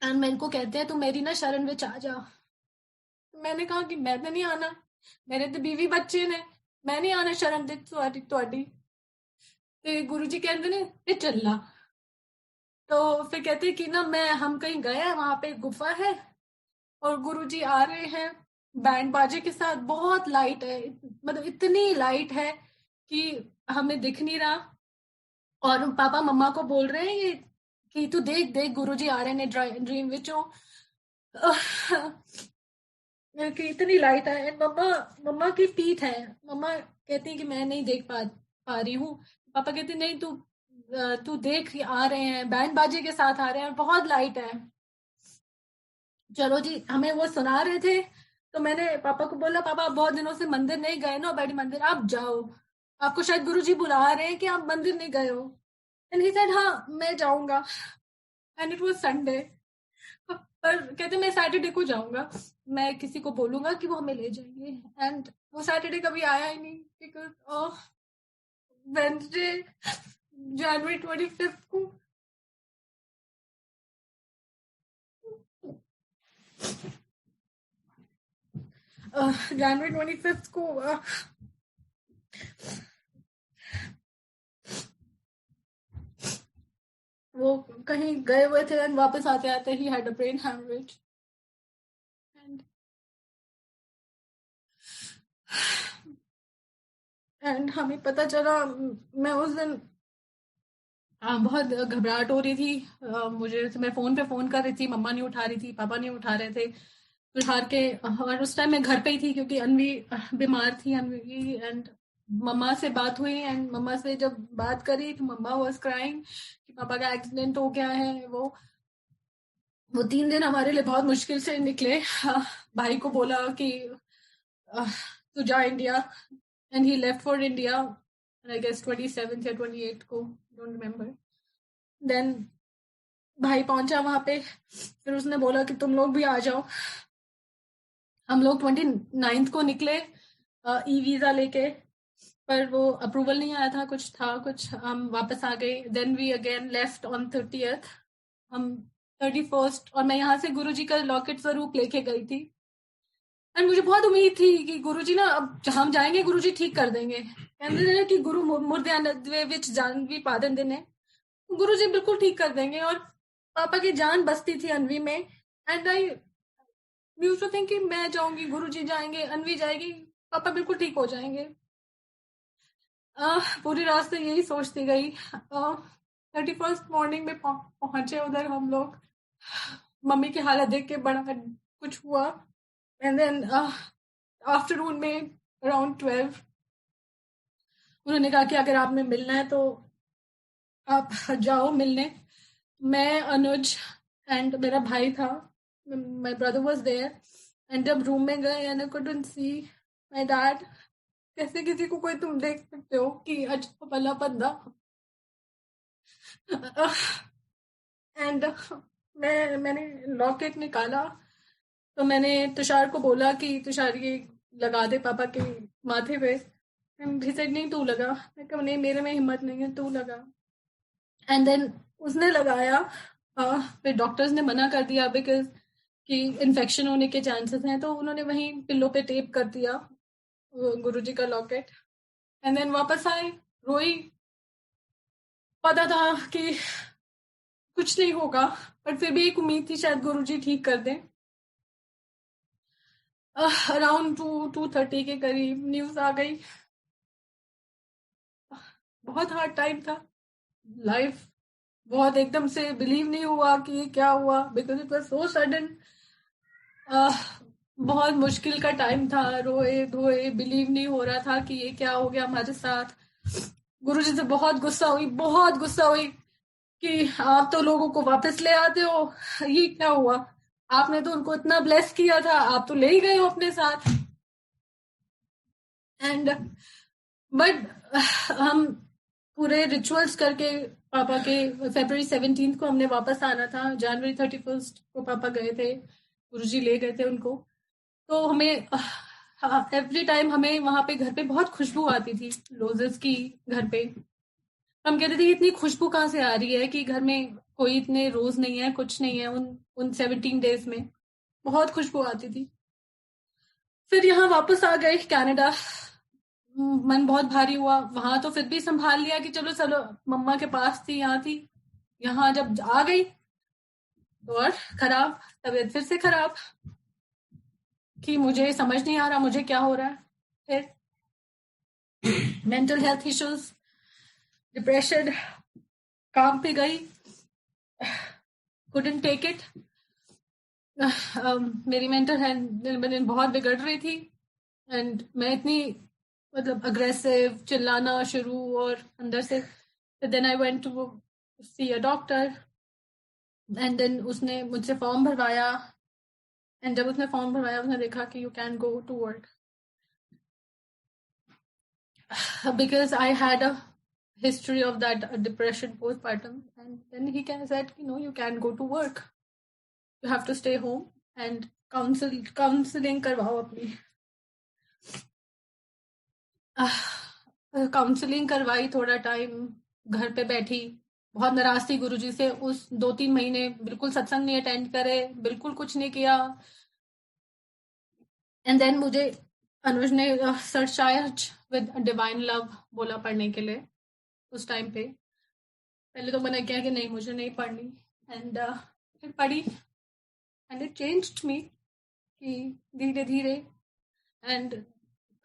और मेरे को कहते हैं तू मेरी ना शरण में आ जा। मैंने कहा कि मैं तो नहीं आना, मेरे तो बीवी बच्चे ने, मैं नहीं आना शरण दे ਤੁਹਾਡੀ। तो गुरुजी कहते ने ये चलना। तो फिर कहते कि ना हम कहीं गए हैं, वहां पे गुफा है और गुरुजी आ रहे हैं बैंड बाजे के साथ, बहुत लाइट है, मतलब इतनी लाइट है कि हमें दिख नहीं रहा, और पापा मम्मा को बोल रहे हैं कि तू देख देख गुरुजी आ रहे हैं ड्रीम विचों कि इतनी लाइट है। मम्मा की पीठ है, मम्मा कहती है कि मैं नहीं देख पा रही हूँ, पापा कहते नहीं तू तू देख, आ रहे हैं बैंड बाजे के साथ आ रहे हैं, बहुत लाइट है। चलो जी, हमें वो सुना रहे थे, तो मैंने पापा को बोला पापा आप बहुत दिनों से मंदिर नहीं गए ना, बड़ी मंदिर, आप जाओ, आपको शायद गुरुजी बुला रहे हैं कि आप मंदिर नहीं गए हो। एंड ही सेड हाँ मैं जाऊंगा, एंड इट वाज संडे। पर कहते मैं सैटरडे को जाऊंगा, मैं किसी को बोलूंगा कि वो हमें ले जाएंगे, एंड वो सैटरडे कभी आया ही नहीं, बिकॉज वेडनेसडे जनवरी 25 को जनवरी 25 को वो कहीं गए हुए थे, एंड वापस आते आते he had a brain haemorrhage. And हमें पता चला, मैं उस दिन बहुत घबराहट हो रही थी मुझे, मैं फोन पे फोन कर रही थी, मम्मा नहीं उठा रही थी, पापा नहीं उठा रहे थे, फिर हार के, और उस टाइम मैं घर पे ही थी क्योंकि अनवी बीमार थी, अनवी, एंड मम्मा से बात हुई, एंड मम्मा से जब बात करी तो मम्मा वाज क्राइंग कि पापा का एक्सीडेंट हो गया है। वो 3 दिन हमारे लिए बहुत मुश्किल से निकले। भाई को बोला कि तू जा India, and he left for India, I guess 27 या 28 को, डोंट रिमेम्बर। देन भाई पहुंचा वहां पे, फिर उसने बोला कि तुम लोग भी आ जाओ। हम लोग 29th को निकले ई वीजा लेके, पर वो अप्रूवल नहीं आया था, कुछ था कुछ, हम वापस आ गए। Then we again left on 30th। हम 31st, और मैं यहाँ से गुरुजी का लॉकेट स्वरूप लेके गई थी। एंड मुझे बहुत उम्मीद थी कि गुरुजी ना, अब हम जाएंगे गुरुजी ठीक कर देंगे। कहते हैं कि गुरु मुर्दे विच जान भी पादन दिन है, गुरुजी बिल्कुल ठीक कर देंगे। और पापा की जान बसती थी अनवी में। And I used to think कि मैं जाऊंगी, गुरुजी जाएंगे, अनवी जाएगी, पापा बिल्कुल ठीक हो जाएंगे। पूरी रात से यही सोचती गई। 31st मॉर्निंग में पहुंचे उधर हम लोग। मम्मी की हालत देख के बड़ा कुछ हुआ। एंड देन आफ्टरनून में अराउंड 12 उन्होंने कहा कि अगर आप में मिलना है तो आप जाओ मिलने। मैं, अनुज एंड मेरा भाई था, my brother was there. And जब रूम में गए and I couldn't see my dad, कैसे किसी को कोई तुम देख सकते हो कि अच्छा भला बंदा। एंड मैंने लॉकेट निकाला तो मैंने तुषार को बोला कि तुषार ये लगा दे पापा के माथे पे। ही सेड नहीं तू लगा। मैं कहा नहीं, मेरे में हिम्मत नहीं है, तू लगा। एंड देन उसने लगाया। फिर डॉक्टर्स ने मना कर दिया बिकॉज कि इन्फेक्शन होने के चांसेस हैं, तो उन्होंने वहीं पिल्लो पे टेप कर दिया गुरुजी का लॉकेट। एंड देन वापस आए, रोई। पता था कि कुछ नहीं होगा, बट फिर भी एक उम्मीद थी शायद गुरुजी ठीक कर दें। अराउंड 2:30 के करीब न्यूज आ गई। बहुत हार्ड टाइम था। लाइफ बहुत एकदम से बिलीव नहीं हुआ कि ये क्या हुआ, because it was so sudden. बहुत मुश्किल का टाइम था। रोए धोए, बिलीव नहीं हो रहा था कि ये क्या हो गया हमारे साथ। गुरुजी से बहुत गुस्सा हुई कि आप तो लोगों को वापस ले आते हो, ये क्या हुआ? आपने तो उनको इतना ब्लेस किया था, आप तो ले ही गए हो अपने साथ। एंड बट हम पूरे रिचुअल्स करके पापा के February 17 को हमने वापस आना था। January 31 को पापा गए थे, गुरुजी ले गए थे उनको। तो हमें एवरी टाइम हमें वहां पे घर पे बहुत खुशबू आती थी रोजेस की घर पे। हम कहते थे इतनी खुशबू कहाँ से आ रही है कि घर में कोई इतने रोज नहीं है, कुछ नहीं है। उन 17 डेज में बहुत खुशबू आती थी। फिर यहाँ वापस आ गए कनाडा। मन बहुत भारी हुआ। वहां तो फिर भी संभाल लिया कि चलो चलो, मम्मा के पास थी, यहाँ थी। यहाँ जब आ गई तो और खराब, तबीयत फिर से खराब कि मुझे समझ नहीं आ रहा मुझे क्या हो रहा है। फिर मेंटल हेल्थ इश्यूज, डिप्रेशन, काम पे गई, couldn't take it। मेरी मेंटल हेल्थ बहुत बिगड़ रही थी। एंड मैं इतनी मतलब अग्रेसिव, चिल्लाना शुरू और अंदर से। Then I went to see a doctor. And then उसने मुझसे फॉर्म भरवाया। एंड जब उसने फॉर्म भरवाया, उसने देखा कि you can go to work, because I had a history of that depression postpartum. And then he said, no, you can go to work, you have to stay home and counseling करवाओ अपनी। काउंसलिंग करवाई, थोड़ा टाइम घर पे बैठी। बहुत नाराज थी गुरुजी से। उस 2-3 महीने बिल्कुल सत्संग नहीं अटेंड करे, बिल्कुल कुछ नहीं किया। एंड देन मुझे अनुज ने search charge with divine love बोला पढ़ने के लिए। उस टाइम पे पहले तो मैंने किया कि नहीं, मुझे नहीं पढ़नी। एंड फिर पढ़ी एंड इट चेंज्ड मी कि धीरे धीरे। एंड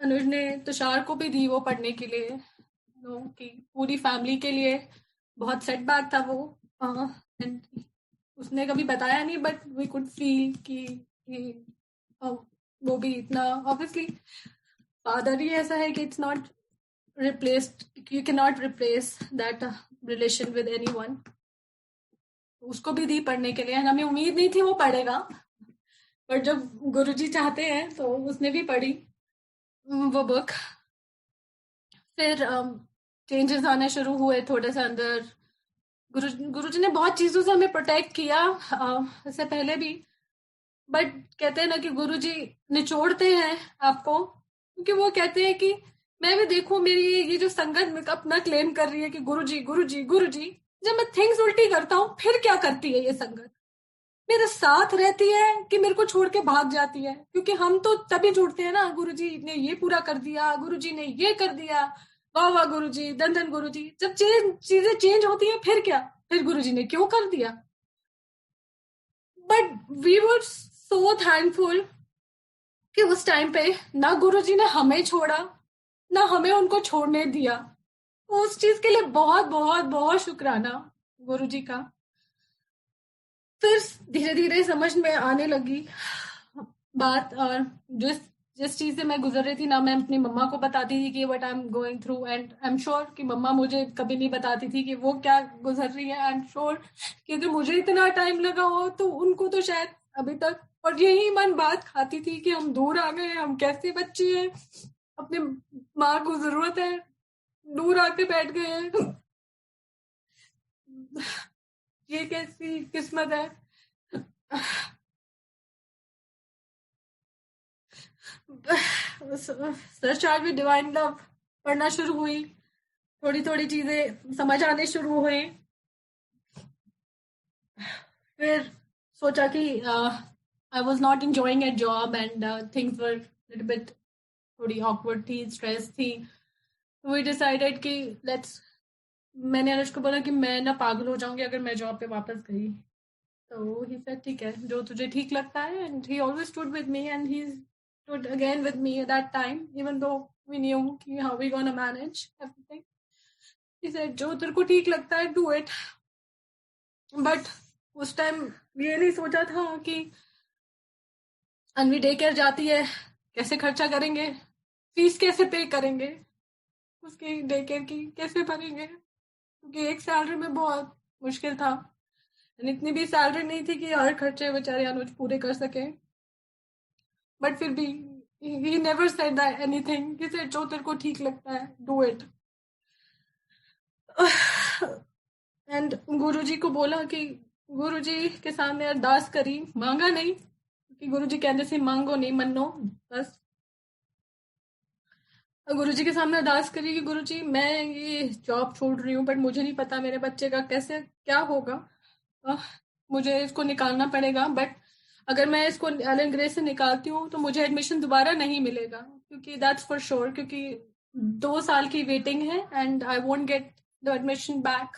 अनुज ने तुषार को भी दी वो पढ़ने के लिए, कि पूरी फैमिली के लिए बहुत सेटबैक था वो। एंड उसने कभी बताया नहीं, बट वी कुड फील कि वो भी इतना, ऑब्वियसली फादर ही ऐसा है कि it's not replaced, you cannot replace that relation with anyone। उसको भी दी पढ़ने के लिए। हमें उम्मीद नहीं थी वो पढ़ेगा, पर जब गुरुजी चाहते हैं तो उसने भी पढ़ी वो बुक। फिर चेंजेस आने शुरू हुए थोड़े से अंदर। गुरुजी ने बहुत चीजों से हमें प्रोटेक्ट किया इससे पहले भी। बट कहते हैं ना कि गुरुजी निचोड़ते हैं आपको, क्योंकि वो कहते हैं कि मैं भी देखूं मेरी ये जो संगत में अपना क्लेम कर रही है कि गुरुजी गुरुजी गुरुजी, जब मैं थिंग्स उल्टी करता हूँ फिर क्या करती है ये संगत। मेरे साथ रहती है कि मेरे को छोड़ के भाग जाती है? क्योंकि हम तो तभी जुड़ते हैं ना, गुरुजी ने ये पूरा कर दिया, गुरुजी ने ये कर दिया, वाह वाह गुरुजी, धन धन गुरुजी। जब चीजें चेंज होती है फिर क्या, फिर गुरुजी ने क्यों कर दिया? But we were so thankful कि उस टाइम पे ना गुरुजी ने हमें छोड़ा, ना हमें उनको छोड़ने दिया। तो उस चीज के लिए बहुत बहुत बहुत शुक्राना गुरुजी का। फिर धीरे धीरे समझ में आने लगी बात, और जिस जिस चीज से मैं गुजर रही थी ना, मैं अपनी मम्मा को बताती थी कि what I am going through, and I am sure कि मम्मा मुझे कभी नहीं बताती थी कि वो क्या गुजर रही है। आई एम श्योर कि अगर मुझे इतना टाइम लगा हो तो उनको तो शायद अभी तक। और यही मन बात खाती थी कि हम दूर आ गए, हम कैसे बच्चे हैं, अपने माँ को जरूरत है, दूर आके बैठ गए हैं, ये कैसी किस्मत है। Search art with divine love पढ़ना शुरू हुई, थोड़ी थोड़ी चीजें समझ आने शुरू हुई। फिर सोचा कि I was not enjoying at job and things were little bit, थोड़ी ऑकवर्ड थी, स्ट्रेस थी। वी डिसाइडेड कि लेट्स, मैंने अनुज को बोला कि मैं ना पागल हो जाऊंगी अगर मैं जॉब पे वापस गई। तो ही सेड ठीक है, जो तुझे ठीक लगता है। And he always stood with me, and he stood again with me at that time, even though we knew कि how we gonna manage everything. He said जो तेरे को ठीक लगता है do it. But उस टाइम ये नहीं सोचा था कि अनवी डे केयर जाती है, कैसे खर्चा करेंगे, फीस कैसे पे करेंगे, उसकी डे केयर की कैसे भरेंगे, क्योंकि एक सैलरी में बहुत मुश्किल था। इतनी भी सैलरी नहीं थी कि हर खर्चे बेचारे अनुज पूरे कर सके। बट फिर भी he never said that anything. He said जो तेरे को ठीक लगता है do it. एंड गुरुजी को बोला कि गुरुजी के सामने अरदास करी, मांगा नहीं कि गुरुजी कहते थे मांगो नहीं मनो, बस गुरुजी के सामने अरदास करी कि गुरुजी मैं ये जॉब छोड़ रही हूँ, बट मुझे नहीं पता मेरे बच्चे का कैसे क्या होगा। मुझे इसको निकालना पड़ेगा, बट अगर मैं इसको एलन ग्रे से निकालती हूँ तो मुझे एडमिशन दोबारा नहीं मिलेगा, क्योंकि दैट्स फॉर श्योर, क्योंकि 2 साल की वेटिंग है and I won't get the admission back.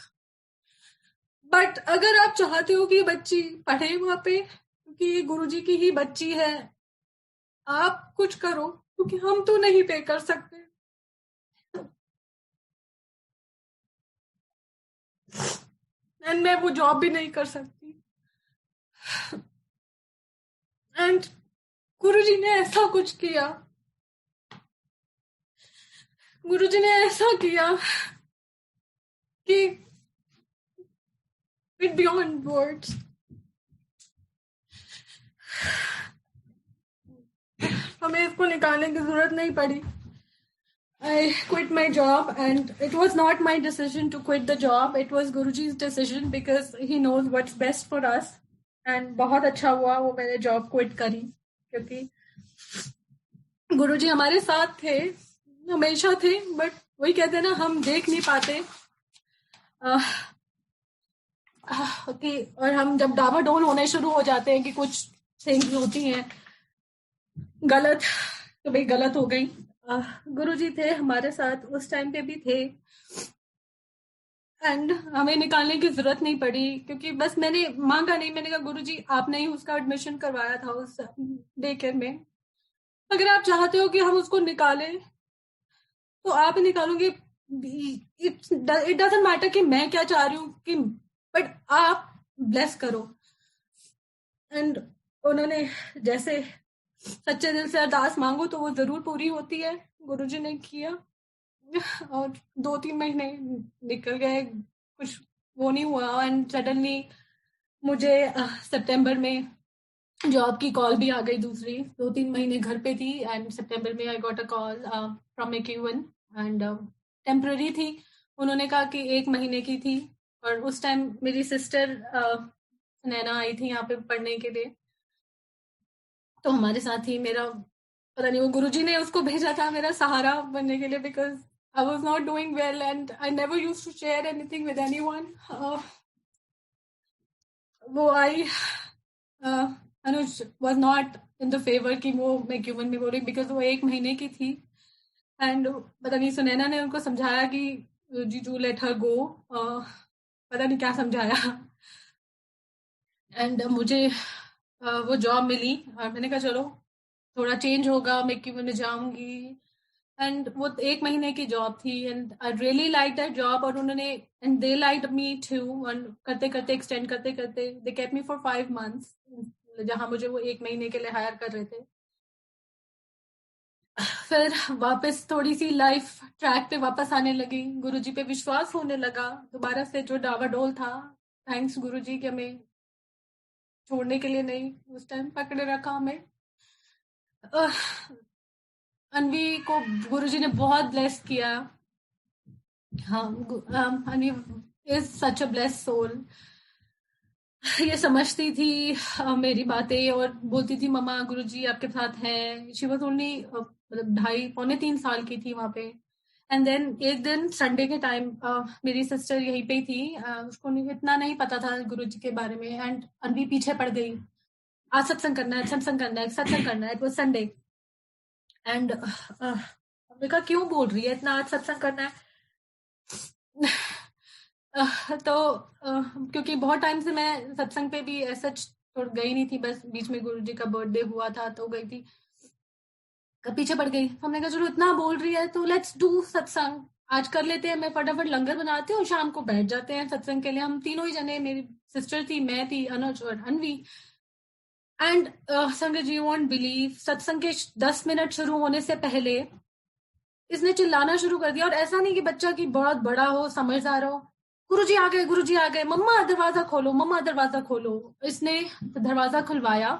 But अगर आप चाहते हो कि बच्ची पढ़े वहां पे, क्योंकि ये गुरुजी की ही बच्ची है, आप कुछ करो, क्योंकि हम तो नहीं पे कर सकते। एंड मैं वो जॉब भी नहीं कर सकती। एंड गुरुजी ने ऐसा कुछ किया, गुरुजी ने ऐसा किया कि इट बियॉन्ड वर्ड्स। हमें इसको निकालने की जरूरत नहीं पड़ी। I quit my job, and it was not my decision to quit the job. It was Guruji's decision because he knows what's best for us. And बहुत अच्छा हुआ वो मैंने जॉब क्विट करी, क्योंकि गुरुजी हमारे साथ थे, हमेशा थे। बट वही कहते हैं ना, हम देख नहीं पाते कि, और हम जब डामाडोल होने शुरू हो जाते हैं कि कुछ थिंग्स होती हैं गलत, तो भाई गलत हो गई। गुरुजी थे हमारे साथ, उस टाइम पे भी थे, एंड हमें निकालने की जरूरत नहीं पड़ी, क्योंकि बस मैंने मांगा नहीं, मैंने कहा गुरुजी आपने ही उसका एडमिशन करवाया था उस डे केयर में, अगर आप चाहते हो कि हम उसको निकालें तो आप ही निकालोगे। इट डजंट मैटर कि मैं क्या चाह रही हूँ कि, बट आप ब्लेस करो। एंड उन्होंने जैसे सच्चे दिल से अरदास मांगो तो वो जरूर पूरी होती है, गुरुजी ने किया। और 2-3 महीने निकल गए, कुछ वो नहीं हुआ, एंड सडनली मुझे सितंबर में जॉब की कॉल भी आ गई दूसरी। 2-3 महीने घर पे थी, एंड सितंबर में I got a call from McEwan, and temporary थी। उन्होंने कहा कि 1 महीने की थी, और उस टाइम मेरी सिस्टर नैना आई थी यहाँ पे पढ़ने के लिए, तो हमारे साथ ही मेरा, पता नहीं वो गुरुजी ने उसको भेजा था मेरा सहारा बनने के लिए, because I was not doing well and I never use to share anything with anyone. वो I, Anuj was not in the favour कि वो मैं क्यूबन में बोली, बिकॉज वो 1 महीने की थी। एंड पता नहीं सुनैना ने उनको समझाया कि जीजू लेट हर गो, पता नहीं क्या समझाया। एंड मुझे वो जॉब मिली और मैंने कहा चलो थोड़ा चेंज होगा, मैं क्यूबन में जाऊंगी। एंड वो 1 महीने की जॉब थी and I really like that job, और उन्होंने and they liked me too, and करते करते एक्सटेंड करते करते they kept me for 5 months, जहां मुझे वो 1 महीने के लिए हायर कर रहे थे। फिर वापस थोड़ी सी लाइफ ट्रैक पे वापस आने लगी, गुरुजी पे विश्वास होने लगा दोबारा से, जो डावाडोल था। थैंक्स गुरुजी कि हमें छोड़ने के लिए नहीं उस टाइम पकड़े रखा हमें। अनवी को गुरुजी ने बहुत ब्लेस किया। हाँ, Anvi is such a blessed soul. ये समझती थी मेरी बातें और बोलती थी मम्मा गुरुजी आपके साथ हैं। शी वॉज ओनली मतलब 2.5 पौने 3 साल की थी वहां पे। एंड देन एक दिन संडे के टाइम मेरी सिस्टर यहीं पे थी, उसको इतना नहीं पता था गुरुजी के बारे में, एंड अनवी पीछे पड़ गई। आज सत्संग करना है, सत्संग करना है, सत्संग करना है। इट वॉज संडे एंड हमने कहा क्यों बोल रही है इतना, आज सत्संग करना है। तो क्योंकि बहुत टाइम से मैं सत्संग पे भी ऐसा गई नहीं थी, बस बीच में गुरुजी का बर्थडे हुआ था तो गई थी, पीछे पड़ गई। हमने कहा चलो इतना बोल रही है तो लेट्स डू सत्संग, आज कर लेते हैं। मैं फटाफट लंगर बनाती हूँ, शाम को बैठ जाते हैं सत्संग के लिए। हम तीनों ही जने, मेरी सिस्टर थी, मैं थी, अनुज और अनवी। एंड संगत जी, यू वोंट बिलीव, सत्संग के 10 मिनट शुरू होने से पहले इसने चिल्लाना शुरू कर दिया। और ऐसा नहीं कि बच्चा की बहुत बड़ा हो, समझदार हो, गुरुजी आ गए, गुरुजी आ गए, मम्मा दरवाजा खोलो, मम्मा दरवाजा खोलो। इसने दरवाजा खुलवाया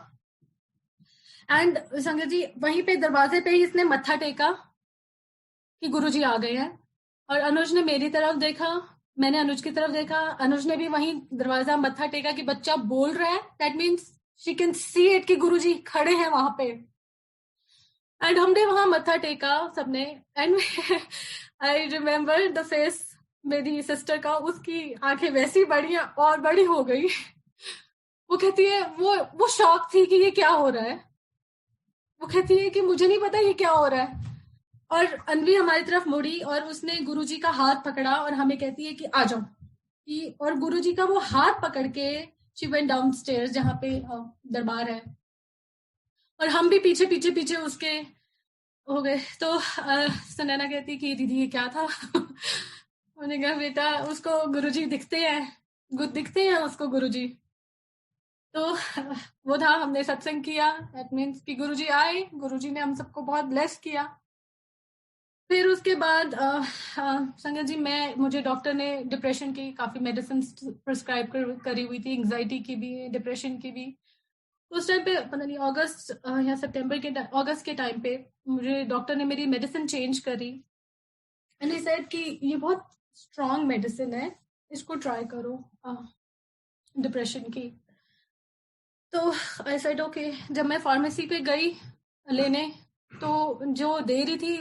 एंड संगत जी वहीं पे दरवाजे पे ही इसने मत्था टेका कि गुरुजी आ गए हैं। और अनुज ने मेरी तरफ देखा, मैंने अनुज की तरफ देखा, अनुज ने भी वहीं दरवाजा मत्था टेका कि बच्चा बोल रहा है, that means she can see it कि गुरुजी खड़े हैं वहां पे। एंड हमने वहां मत्था टेका सबने। And I remember the face मेरी सिस्टर का, उसकी आंखें वैसी बड़ी और बड़ी हो गई। वो कहती है, वो शॉक थी कि ये क्या हो रहा है। वो कहती है कि मुझे नहीं पता ये क्या हो रहा है। और अनवी हमारी तरफ मुड़ी और उसने गुरुजी का हाथ पकड़ा और हमें कहती है कि आ जाओ। और गुरुजी का वो हाथ पकड़ के शी वेंट डाउन स्टेयर्स, जहाँ पे दरबार है, और हम भी पीछे पीछे पीछे उसके हो गए। तो सुनैना कहती कि दीदी ये क्या था। मैंने कहा बेटा उसको गुरुजी दिखते हैं, दिखते हैं उसको गुरुजी। तो वो था, हमने सत्संग किया, दैट मीन्स कि गुरुजी आए, गुरुजी ने हम सबको बहुत ब्लेस किया। फिर उसके बाद संगत जी मुझे डॉक्टर ने डिप्रेशन की काफ़ी मेडिसिन प्रिस्क्राइब करी हुई थी, एंग्जाइटी की भी, डिप्रेशन की भी। उस टाइम पे पता नहीं अगस्त या सितंबर के अगस्त के टाइम पे मुझे डॉक्टर ने मेरी मेडिसिन चेंज करी एंड ही सेड कि ये बहुत स्ट्रॉन्ग मेडिसिन है, इसको ट्राई करो डिप्रेशन की। तो आई सेड ओके। जब मैं फार्मेसी पे गई लेने, तो जो दे रही थी,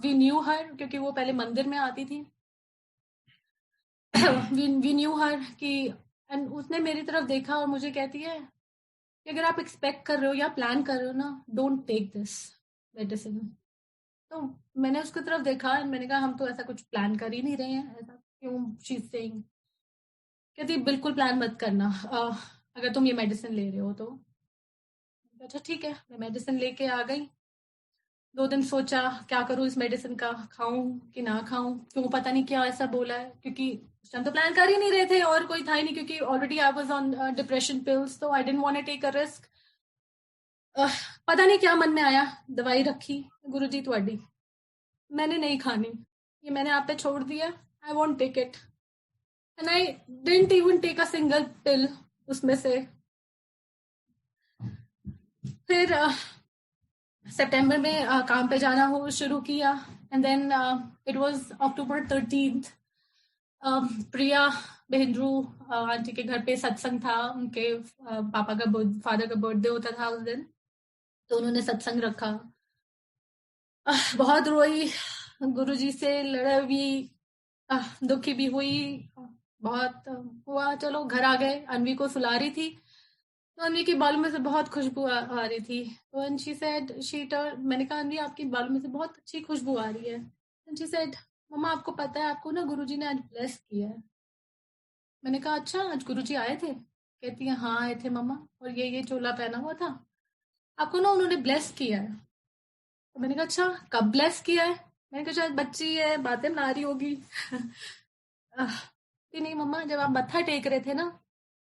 वी न्यू हर, क्योंकि वो पहले मंदिर में आती थी। वी न्यू हर कि, एंड उसने मेरी तरफ देखा और मुझे कहती है कि अगर आप एक्सपेक्ट कर रहे हो या प्लान कर रहे हो ना, डोंट टेक दिस मेडिसिन। तो मैंने उसकी तरफ देखा और मैंने कहा हम तो ऐसा कुछ प्लान कर ही नहीं रहे हैं, ऐसा क्यों शी इज सेइंग। कहती बिल्कुल प्लान मत करना, अगर तुम ये मेडिसिन ले रहे हो तो। अच्छा ठीक है, मैं मेडिसिन लेके आ गई। 2 दिन सोचा क्या करूँ इस मेडिसिन का, खाऊं कि ना खाऊं, क्यों पता नहीं क्या ऐसा बोला है, क्योंकि उस टाइम तो प्लान कर ही नहीं रहे थे और कोई था ही नहीं, क्योंकि already I was on depression pills, तो I didn't want to take a risk. पता नहीं क्या मन में आया, दवाई रखी, गुरुजी ਤੁਹਾਡੀ, मैंने नहीं खानी, ये मैंने आप पे छोड़ दिया, I won't take it. And I didn't even take a single pill उसमें से। फिर सितंबर में काम पे जाना हो शुरू किया and then it was October 13th, Priya बहनरू आंटी के घर पे सत्संग था, उनके पापा का फादर का बर्थडे होता था उस दिन, तो उन्होंने सत्संग रखा। बहुत रोई, गुरुजी से लड़े भी, दुखी भी हुई, बहुत हुआ। चलो घर आ गए, अनवी को सुला रही थी तो अनवी के बालों में से बहुत खुशबू आ रही थी। तो एंड शी सेड मैंने कहा अनवी आपके बालों में से बहुत अच्छी खुशबू आ रही है। एंड शी सेड मम्मा आपको पता है आपको ना गुरुजी ने आज ब्लेस किया है। मैंने कहा अच्छा आज गुरुजी आए थे? कहती है हाँ आए थे मम्मा, और ये चोला पहना हुआ था, आपको ना उन्होंने ब्लेस किया है। तो मैंने कहा अच्छा कब ब्लेस किया है? मैंने कहा शायद बच्ची है बातें बना रही होगी। कि नहीं मम्मा जब आप मत्था टेक रहे थे ना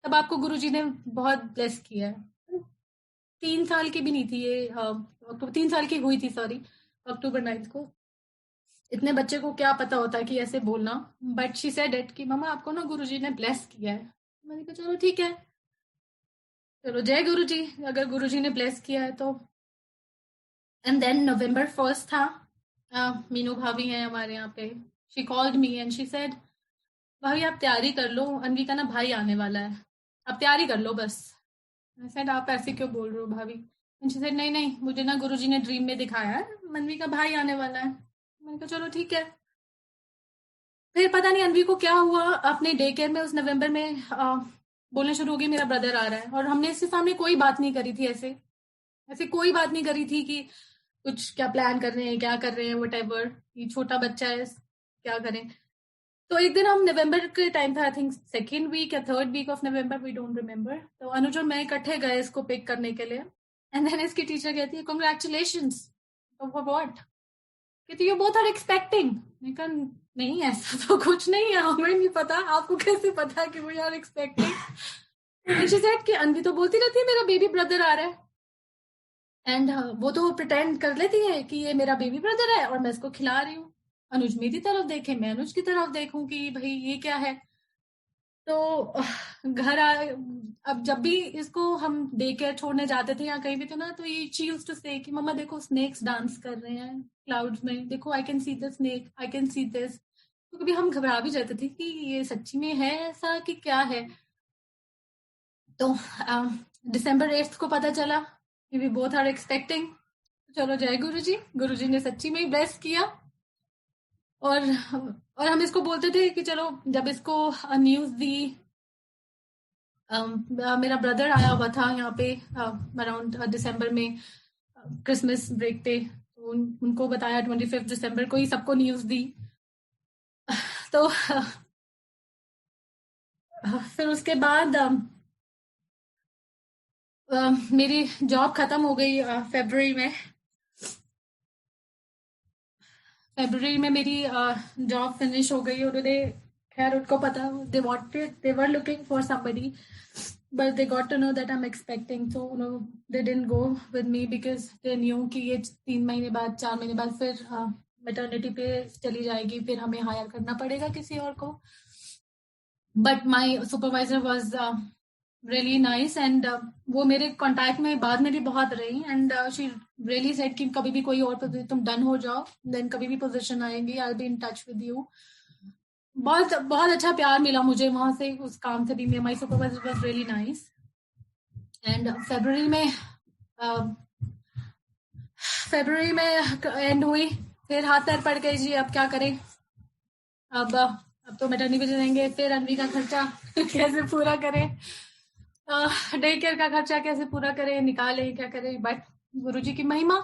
तब आपको गुरुजी ने बहुत ब्लेस किया है। 3 साल की भी नहीं थी ये, अक्टूबर 3 साल की हुई थी, सॉरी, अक्टूबर 9 को। इतने बच्चे को क्या पता होता है कि ऐसे बोलना, बट शी सेड इट कि मम्मा आपको ना गुरुजी ने ब्लेस किया है। मैंने कहा चलो ठीक है, चलो जय गुरुजी, अगर गुरुजी ने ब्लेस किया है तो। एंड देन नवंबर 1 था, मीनू भाभी हैं हमारे यहाँ पे। She called me and she said भाभी आप तैयारी कर लो, अनवी का ना भाई आने वाला है, आप तैयारी कर लो बस। I said आप ऐसे क्यों बोल रहे हो भाभी? And she said नहीं नहीं मुझे ना गुरुजी ने ड्रीम में दिखाया है अनवी का भाई आने वाला है। मैंने कहा चलो ठीक है। फिर पता नहीं अनवी को क्या हुआ, अपने डे केयर में उस नवंबर में बोलना शुरू हो गई मेरा ब्रदर आ रहा है। और हमने इसके सामने कोई बात नहीं करी थी, ऐसे ऐसे कोई बात नहीं करी थी कि कुछ क्या प्लान कर रहे हैं क्या कर रहे हैं वट एवर, ये छोटा बच्चा है क्या करें। तो एक दिन हम नवंबर के टाइम था, आई थिंक सेकेंड वीक या third week of November, we don't remember. तो अनुज और मैं इकट्ठे गए इसको पिक करने के लिए। एंड देन इसकी टीचर कहती है कॉन्ग्रेचुलेशंस। For what? कहती यू बोथ आर एक्सपेक्टिंग। मैंने कहा नहीं ऐसा तो कुछ नहीं है, हमें नहीं पता, आपको कैसे पता कि we are expecting? She said कि अनवी तो बोलती रहती है मेरा बेबी ब्रदर आ रहा है, एंड वो तो प्रिटेंड कर लेती है कि ये मेरा बेबी ब्रदर है और मैं इसको खिला रही हूँ। अनुज मेरी तरफ देखे, मैं अनुज की तरफ देखूं कि भाई ये क्या है। तो घर आ, अब जब भी इसको हम डे केयर छोड़ने जाते थे या कहीं भी तो ना, तो ये शी यूज्ड टू से कि मम्मा देखो स्नेक्स डांस कर रहे हैं क्लाउड्स में, देखो I can see the snake, I can see this. तो कभी हम घबरा भी जाते थे कि ये सच्ची में है ऐसा कि क्या है। तो दिसंबर 8 को पता चला कि वी बोथ आर एक्सपेक्टिंग। चलो जय गुरुजी, गुरुजी ने सच्ची में ही ब्लेस किया। और हम इसको बोलते थे कि चलो जब इसको न्यूज दी, मेरा ब्रदर आया हुआ था यहाँ पे अराउंड दिसंबर में, क्रिसमस ब्रेक पे, तो उनको बताया 25 दिसंबर को ही सबको न्यूज दी। तो फिर उसके बाद मेरी जॉब खत्म हो गई फरवरी में। फरवरी में मेरी जॉब फिनिश हो गई। उन्होंने खैर उनको पता, they were looking for somebody but they got to know that I'm expecting, so they didn't go with me because they knew कि ये 3 महीने बाद 4 महीने बाद फिर मैटरनिटी पे चली जाएगी, फिर हमें हायर करना पड़ेगा किसी और को। But my supervisor was really nice and वो मेरे कॉन्टैक्ट में बाद में भी बहुत रही। एंड शी रियली सेड कि कभी भी कोई और तुम डन हो जाओ, देन कभी भी पोजीशन आएंगी I will be in touch with you. बहुत बहुत अच्छा प्यार मिला मुझे वहां से, उस काम से भी। My supervisor was really nice. And फरवरी में एंड हुई, फिर हाथ पैर पड़ गए जी अब क्या करें। अब तो मैटरनिटी पे जाएंगे, फिर अनवी का खर्चा कैसे पूरा करें, डे केयर का खर्चा कैसे पूरा करें, निकालें क्या करें। बट गुरुजी की महिमा,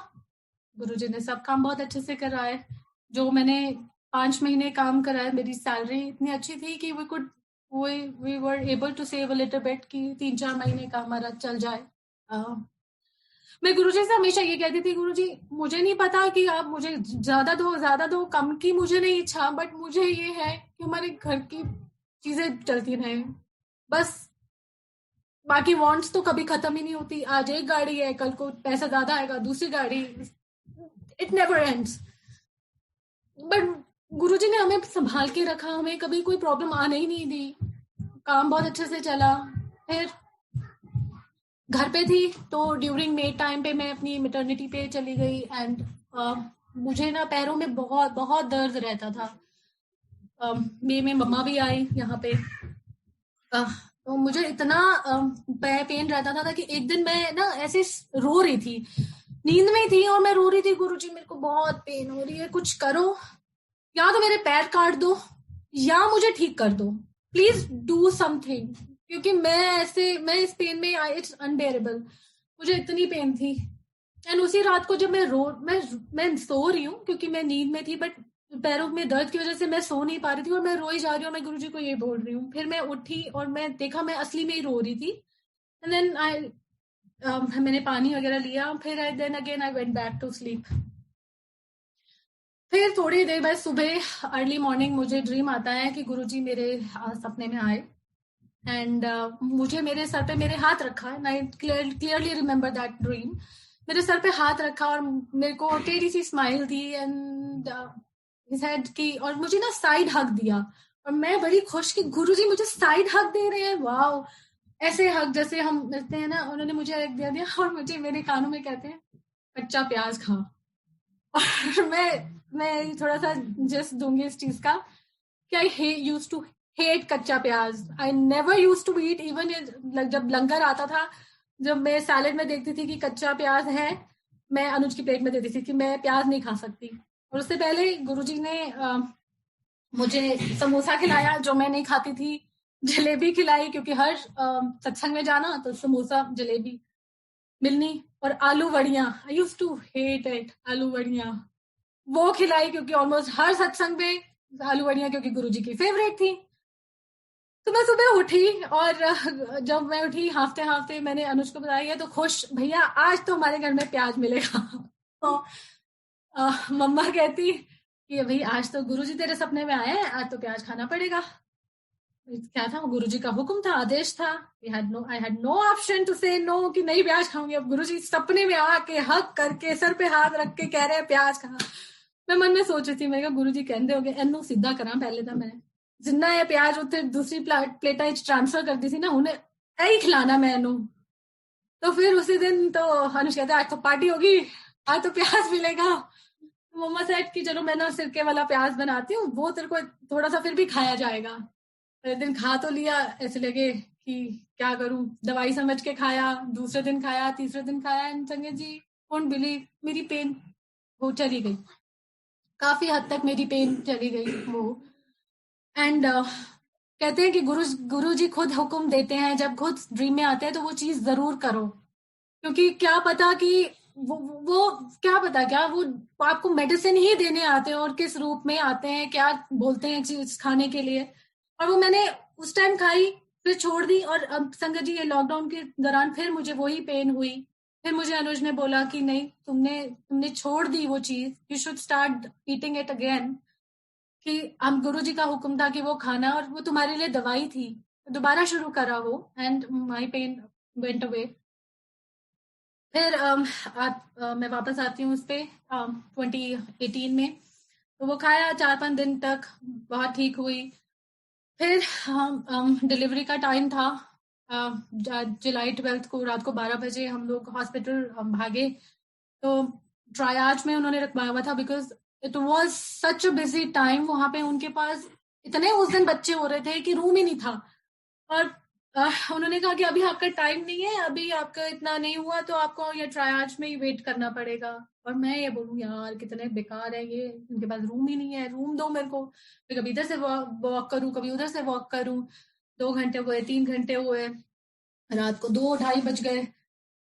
गुरुजी ने सब काम बहुत अच्छे से करा है। जो मैंने 5 महीने काम करा है, मेरी सैलरी इतनी अच्छी थी कि we were able to save a little bit कि 3-4 महीने का हमारा चल जाए। मैं गुरुजी से हमेशा ये कहती थी गुरुजी मुझे नहीं पता कि आप मुझे ज्यादा दो कम की मुझे नहीं इच्छा, बट मुझे ये है कि हमारे घर की चीजें चलती रहे बस। बाकी वांट्स तो कभी खत्म ही नहीं होती, आज एक गाड़ी है कल को पैसा ज्यादा आएगा दूसरी गाड़ी, इट नेवर एंड्स। बट गुरुजी ने हमें संभाल के रखा, हमें कभी कोई प्रॉब्लम आने ही नहीं दी, काम बहुत अच्छे से चला। फिर घर पे थी तो ड्यूरिंग मे टाइम पे मैं अपनी मैटरनिटी पे चली गई। एंड मुझे ना पैरों में बहुत बहुत दर्द रहता था। मे में मम्मा भी आई यहाँ पे, तो मुझे इतना पेन रहता था कि एक दिन मैं ना ऐसे रो रही थी, नींद में थी और मैं रो रही थी गुरुजी मेरे को बहुत पेन हो रही है, कुछ करो, या तो मेरे पैर काट दो या मुझे ठीक कर दो, प्लीज डू समथिंग। क्योंकि मैं इस पेन में इट्स अनबेरेबल, मुझे इतनी पेन थी। एंड उसी रात को जब मैं सो रही हूँ क्योंकि मैं नींद में थी, बट पैरों में दर्द की वजह से मैं सो नहीं पा रही थी और मैं रोई जा रही हूँ, मैं गुरुजी को ये बोल रही हूँ। फिर मैं उठी और मैं देखा मैं असली में ही रो रही थी। एंड देन मैंने पानी वगैरह लिया, फिर then again I went back to sleep. फिर थोड़ी देर बाद सुबह अर्ली मॉर्निंग मुझे ड्रीम आता है कि गुरुजी मेरे सपने में आए एंड मुझे मेरे सर पे मेरे हाथ रखा। I clearly remember that dream. मेरे सर पे हाथ रखा और मेरे को टेढ़ी सी स्माइल दी एंड सेड कि, और मुझे ना साइड हग दिया। और मैं बड़ी खुश कि गुरुजी मुझे साइड हग दे रहे हैं, वाओ। ऐसे हग जैसे हम मिलते हैं ना, उन्होंने मुझे एक दे दिया और मुझे मेरे कानों में कहते हैं कच्चा प्याज खा। और मैं थोड़ा सा जस्ट दूंगी इस चीज का कि आई यूज टू हेट कच्चा प्याज। I never use to eat, even जब लंगर आता था, जब मैं सैलेड में देखती थी कि कच्चा प्याज है, मैं अनुज की प्लेट में देती थी कि मैं प्याज नहीं खा सकती। और उससे पहले गुरुजी ने मुझे समोसा खिलाया जो मैं नहीं खाती थी, जलेबी खिलाई क्योंकि हर सत्संग में जाना तो समोसा जलेबी मिलनी, और आलू वड़ियां, आई यूज टू हेट इट, आलू वड़ियां वो खिलाई क्योंकि ऑलमोस्ट हर सत्संग में आलू वड़ियां क्योंकि गुरुजी की फेवरेट थी। तो मैं सुबह उठी और जब मैं उठी हाफते हाफते मैंने अनुज को बताया तो खुश, भैया आज तो हमारे घर में प्याज मिलेगा। तो मम्मा कहती कि भाई आज तो गुरुजी तेरे सपने में आए हैं, आज तो प्याज खाना पड़ेगा। क्या था, गुरुजी का हुक्म था, आदेश था। I had no option to say no कि नहीं प्याज खाऊंगी। अब गुरुजी सपने में आके हक करके सर पे हाथ रख के कह रहे हैं प्याज खा। मैं मन में सोच रही थी, मैं गुरुजी कहते हो गए एनू सीधा करा पहले तो मैं जिन्ना है प्याज उत्थे दूसरी प्लेटा ट्रांसफर कर दी थी ना, उन्हें यही खिलाना मैं एनू। तो फिर उसी दिन तो अनुष कहते आज तो पार्टी होगी, आज तो प्याज मिलेगा। तो मम्मा सेड कि चलो मैं ना सिरके वाला प्याज बनाती हूँ, वो तेरे को थोड़ा सा फिर भी खाया जाएगा। एक दिन खा तो लिया, ऐसे लगे कि क्या करूं, दवाई समझ के खाया, दूसरे दिन खाया, तीसरे दिन खाया एंड संगत जी डोंट बिलीव मेरी पेन वो चली गई, काफी हद तक मेरी पेन चली गई वो। एंड कहते हैं कि गुरु जी खुद हुक्म देते हैं, जब खुद ड्रीम में आते हैं तो वो चीज जरूर करो, क्योंकि क्या पता कि वो क्या पता क्या वो आपको मेडिसिन ही देने आते हैं और किस रूप में आते हैं, क्या बोलते हैं चीज खाने के लिए। और वो मैंने उस टाइम खाई, फिर छोड़ दी। और अब संगत जी ये लॉकडाउन के दौरान फिर मुझे वही पेन हुई। फिर मुझे अनुज ने बोला कि नहीं, तुमने तुमने छोड़ दी वो चीज, you should start eating it again. कि हम गुरु जी का हुक्म था कि वो खाना, और वो तुम्हारे लिए दवाई थी। दोबारा शुरू करा वो and my pain went away. फिर मैं वापस आती हूँ उस पे 2018 में। तो वो खाया 4-5 दिन तक, बहुत ठीक हुई। फिर हम डिलीवरी का टाइम था, जुलाई 12 को रात को 12 बजे हम लोग हॉस्पिटल भागे। तो ट्रायाज में उन्होंने रखवाया हुआ था because it was such a busy time. वहां पे उनके पास इतने उस दिन बच्चे हो रहे थे कि रूम ही नहीं था। और उन्होंने कहा कि अभी आपका टाइम नहीं है, अभी आपका इतना नहीं हुआ तो आपको ये ट्रायाज में ही वेट करना पड़ेगा। और मैं ये बोलूँ यार कितने बेकार है ये, इनके पास रूम ही नहीं है, रूम दो मेरे को। मैं कभी इधर से वॉक करूँ, कभी उधर से वॉक करूँ। 2 घंटे हुए, 3 घंटे हुए, रात को 2-2:30 बज गए।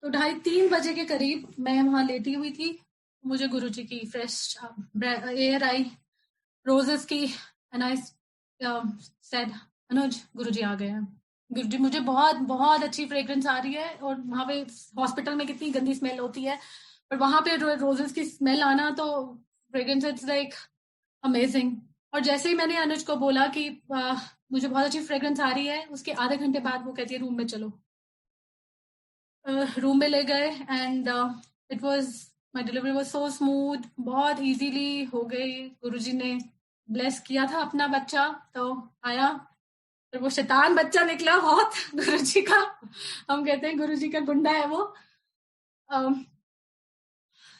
तो 2:30-3 बजे के करीब मैं वहां लेटी हुई थी, मुझे गुरुजी की फ्रेश एयर आई, रोजेस की। एंड आई सेड अनुज गुरुजी आ गए हैं। गुरुजी, मुझे बहुत बहुत अच्छी फ्रेग्रेंस आ रही है, और वहां पे हॉस्पिटल में कितनी गंदी स्मेल होती है, पर वहां पे रोजेस की स्मेल आना तो फ्रेग्रेंस इट्स लाइक अमेजिंग। और जैसे ही मैंने अनुज को बोला कि मुझे बहुत अच्छी फ्रेग्रेंस आ रही है, उसके आधे घंटे बाद वो कहती है रूम में चलो। रूम में ले गए and it was, my delivery was so smooth, बहुत इजीली हो गई। गुरुजी ने ब्लेस किया था अपना बच्चा, तो आया। फिर वो शैतान बच्चा निकला बहुत गुरुजी का, हम कहते हैं गुरुजी का गुंडा है वो।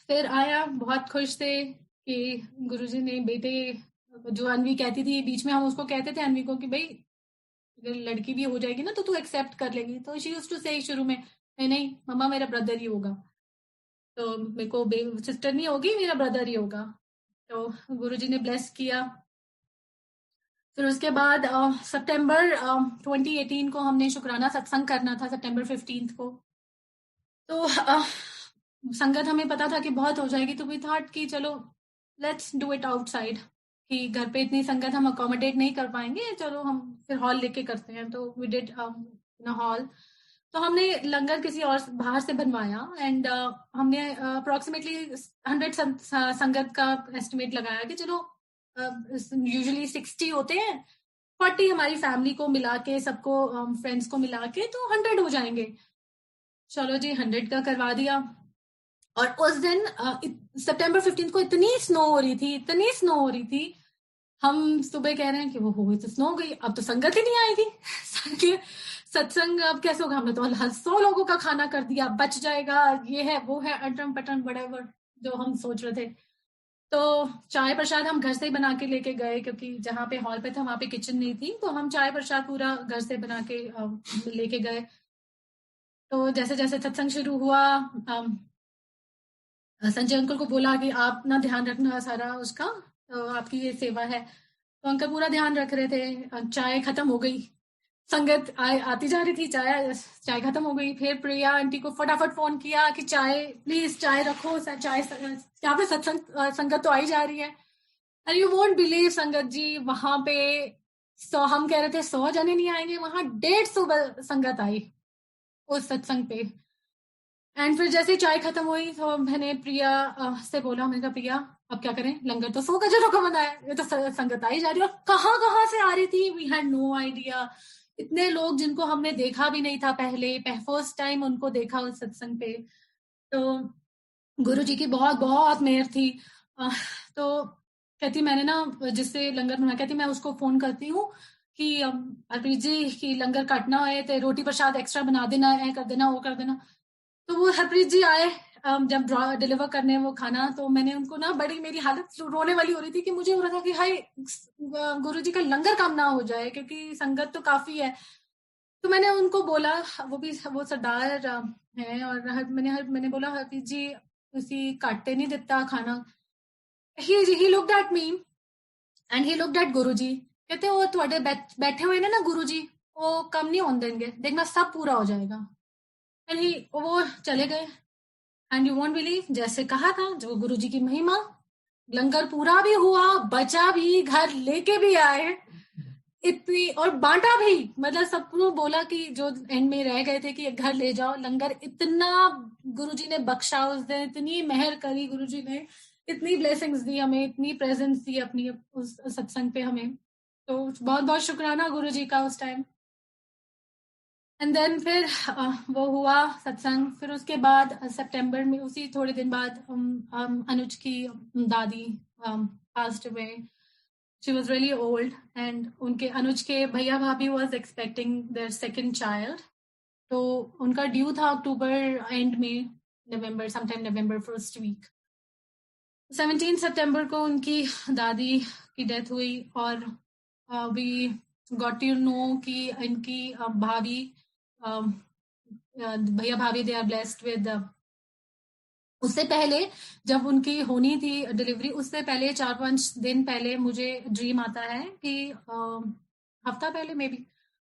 फिर आया, बहुत खुश थे कि गुरुजी ने बेटे, जो अनवी कहती थी बीच में, हम उसको कहते थे अनवी को कि भाई अगर लड़की भी हो जाएगी ना तो तू एक्सेप्ट कर लेगी। तो शी यूज्ड टू से शुरू में, नहीं नहीं मम्मा मेरा ब्रदर ही होगा, तो मेरे को सिस्टर नहीं होगी, मेरा ब्रदर ही होगा। तो गुरुजी ने ब्लेस किया। फिर उसके बाद सितंबर 2018 को हमने शुक्राना सत्संग करना था, सितंबर 15 को। तो संगत हमें पता था कि बहुत हो जाएगी, तो वी थॉट कि चलो लेट्स डू इट आउटसाइड, कि घर पे इतनी संगत हम अकोमोडेट नहीं कर पाएंगे, चलो हम फिर हॉल लेके करते हैं। तो वी डिड इन हॉल। तो हमने लंगर किसी और बाहर से बनवाया एंड हमने अप्रोक्सीमेटली 100 संगत का एस्टिमेट लगाया कि चलो यूजुअली 60 होते हैं, 40 हमारी फैमिली को मिला के, सबको फ्रेंड्स को मिला के, तो 100 हो जाएंगे। चलो जी 100 का करवा दिया। और उस दिन सितंबर 15 को इतनी स्नो हो रही थी, इतनी स्नो हो रही थी, हम सुबह कह रहे हैं कि वो हो गई तो स्नो हो गई, अब तो संगत ही नहीं आएगी सत्संग अब कैसे होगा? हमने तो 100 लोगों का खाना कर दिया, बच जाएगा, ये है वो है, अटम पटम व्हाटएवर जो हम सोच रहे थे। तो चाय प्रसाद हम घर से ही बना के लेके गए, क्योंकि जहाँ पे हॉल पे था वहां पे किचन नहीं थी, तो हम चाय प्रसाद पूरा घर से बना के लेके गए। तो जैसे जैसे सत्संग शुरू हुआ, संजय अंकल को बोला कि आप ना ध्यान रखना सारा उसका, तो आपकी ये सेवा है। तो अंकल पूरा ध्यान रख रहे थे। चाय खत्म हो गई, संगत आती जा रही थी, चाय खत्म हो गई। फिर प्रिया आंटी को फटाफट फोन किया कि चाय प्लीज, चाय रखो, चाय यहाँ पे सत्संग संगत तो आई जा रही है। एंड यू वोंट बिलीव संगत जी, वहां पे हम कह रहे थे 100 जने नहीं आएंगे, वहां 150 संगत आई उस सत्संग पे। एंड फिर जैसे चाय खत्म हुई तो मैंने प्रिया से बोला, मैंने कहा प्रिया अब क्या करें, लंगर तो 100 जनों का बना है, ये तो संगत आई जा रही है, और कहाँ कहाँ से आ रही थी, वी हैड नो आइडिया। इतने लोग जिनको हमने देखा भी नहीं था पहले, फर्स्ट टाइम उनको देखा उस सत्संग पे। तो गुरु जी की बहुत बहुत मेहर थी। तो कहती मैंने ना जिससे लंगर बना, कहती मैं उसको फोन करती हूँ कि हरप्रीत जी की लंगर काटना है तो रोटी प्रसाद एक्स्ट्रा बना देना है, कर देना, वो कर देना। तो वो हरप्रीत जी आए जब डिलीवर करने वो खाना, तो मैंने उनको ना, बड़ी मेरी हालत रोने वाली हो रही थी कि मुझे हो रहा था कि हाय गुरु जी का लंगर काम ना हो जाए, क्योंकि संगत तो काफी है। तो मैंने उनको बोला, वो सरदार है, और मैंने बोला हरप्रीत जी उसी काटते नहीं देता खाना। He looked at me and he looked at गुरु जी, कहते वो थोड़े बैठे हुए ना गुरु जी, वो कम नहीं होने देंगे, देखना सब पूरा हो जाएगा। एंड वो चले गए। एंड यू वोंट बिलीव, जैसे कहा था, जो गुरु जी की महिमा, लंगर पूरा भी हुआ, बचा भी, घर लेके भी आए, इतनी, और बांटा भी, मतलब सबको बोला कि जो एंड में रह गए थे कि घर ले जाओ लंगर। इतना गुरुजी ने बख्शा उस दिन, इतनी मेहर करी गुरुजी ने, इतनी ब्लेसिंग्स दी हमें, इतनी प्रेजेंस दी अपनी उस सत्संग पे हमें। तो बहुत बहुत शुक्राना गुरुजी का उस टाइम। एंड देन फिर वो हुआ सत्संग। फिर उसके बाद सितंबर में, उसी थोड़े दिन बाद अनुज की दादी passed away. She was really old and उनके अनुज के भैया भाभी was expecting their second child. तो उनका ड्यू था अक्टूबर एंड में, November, sometime November first week. 17 सितंबर को उनकी दादी की डेथ हुई। और वी गॉट टू नो कि इनकी भाभी, भैया भाभी, दे आर ब्लेस्ड विद, उससे पहले जब उनकी होनी थी डिलीवरी, उससे पहले 4-5 दिन पहले मुझे ड्रीम आता है कि हफ्ता पहले, मे बी,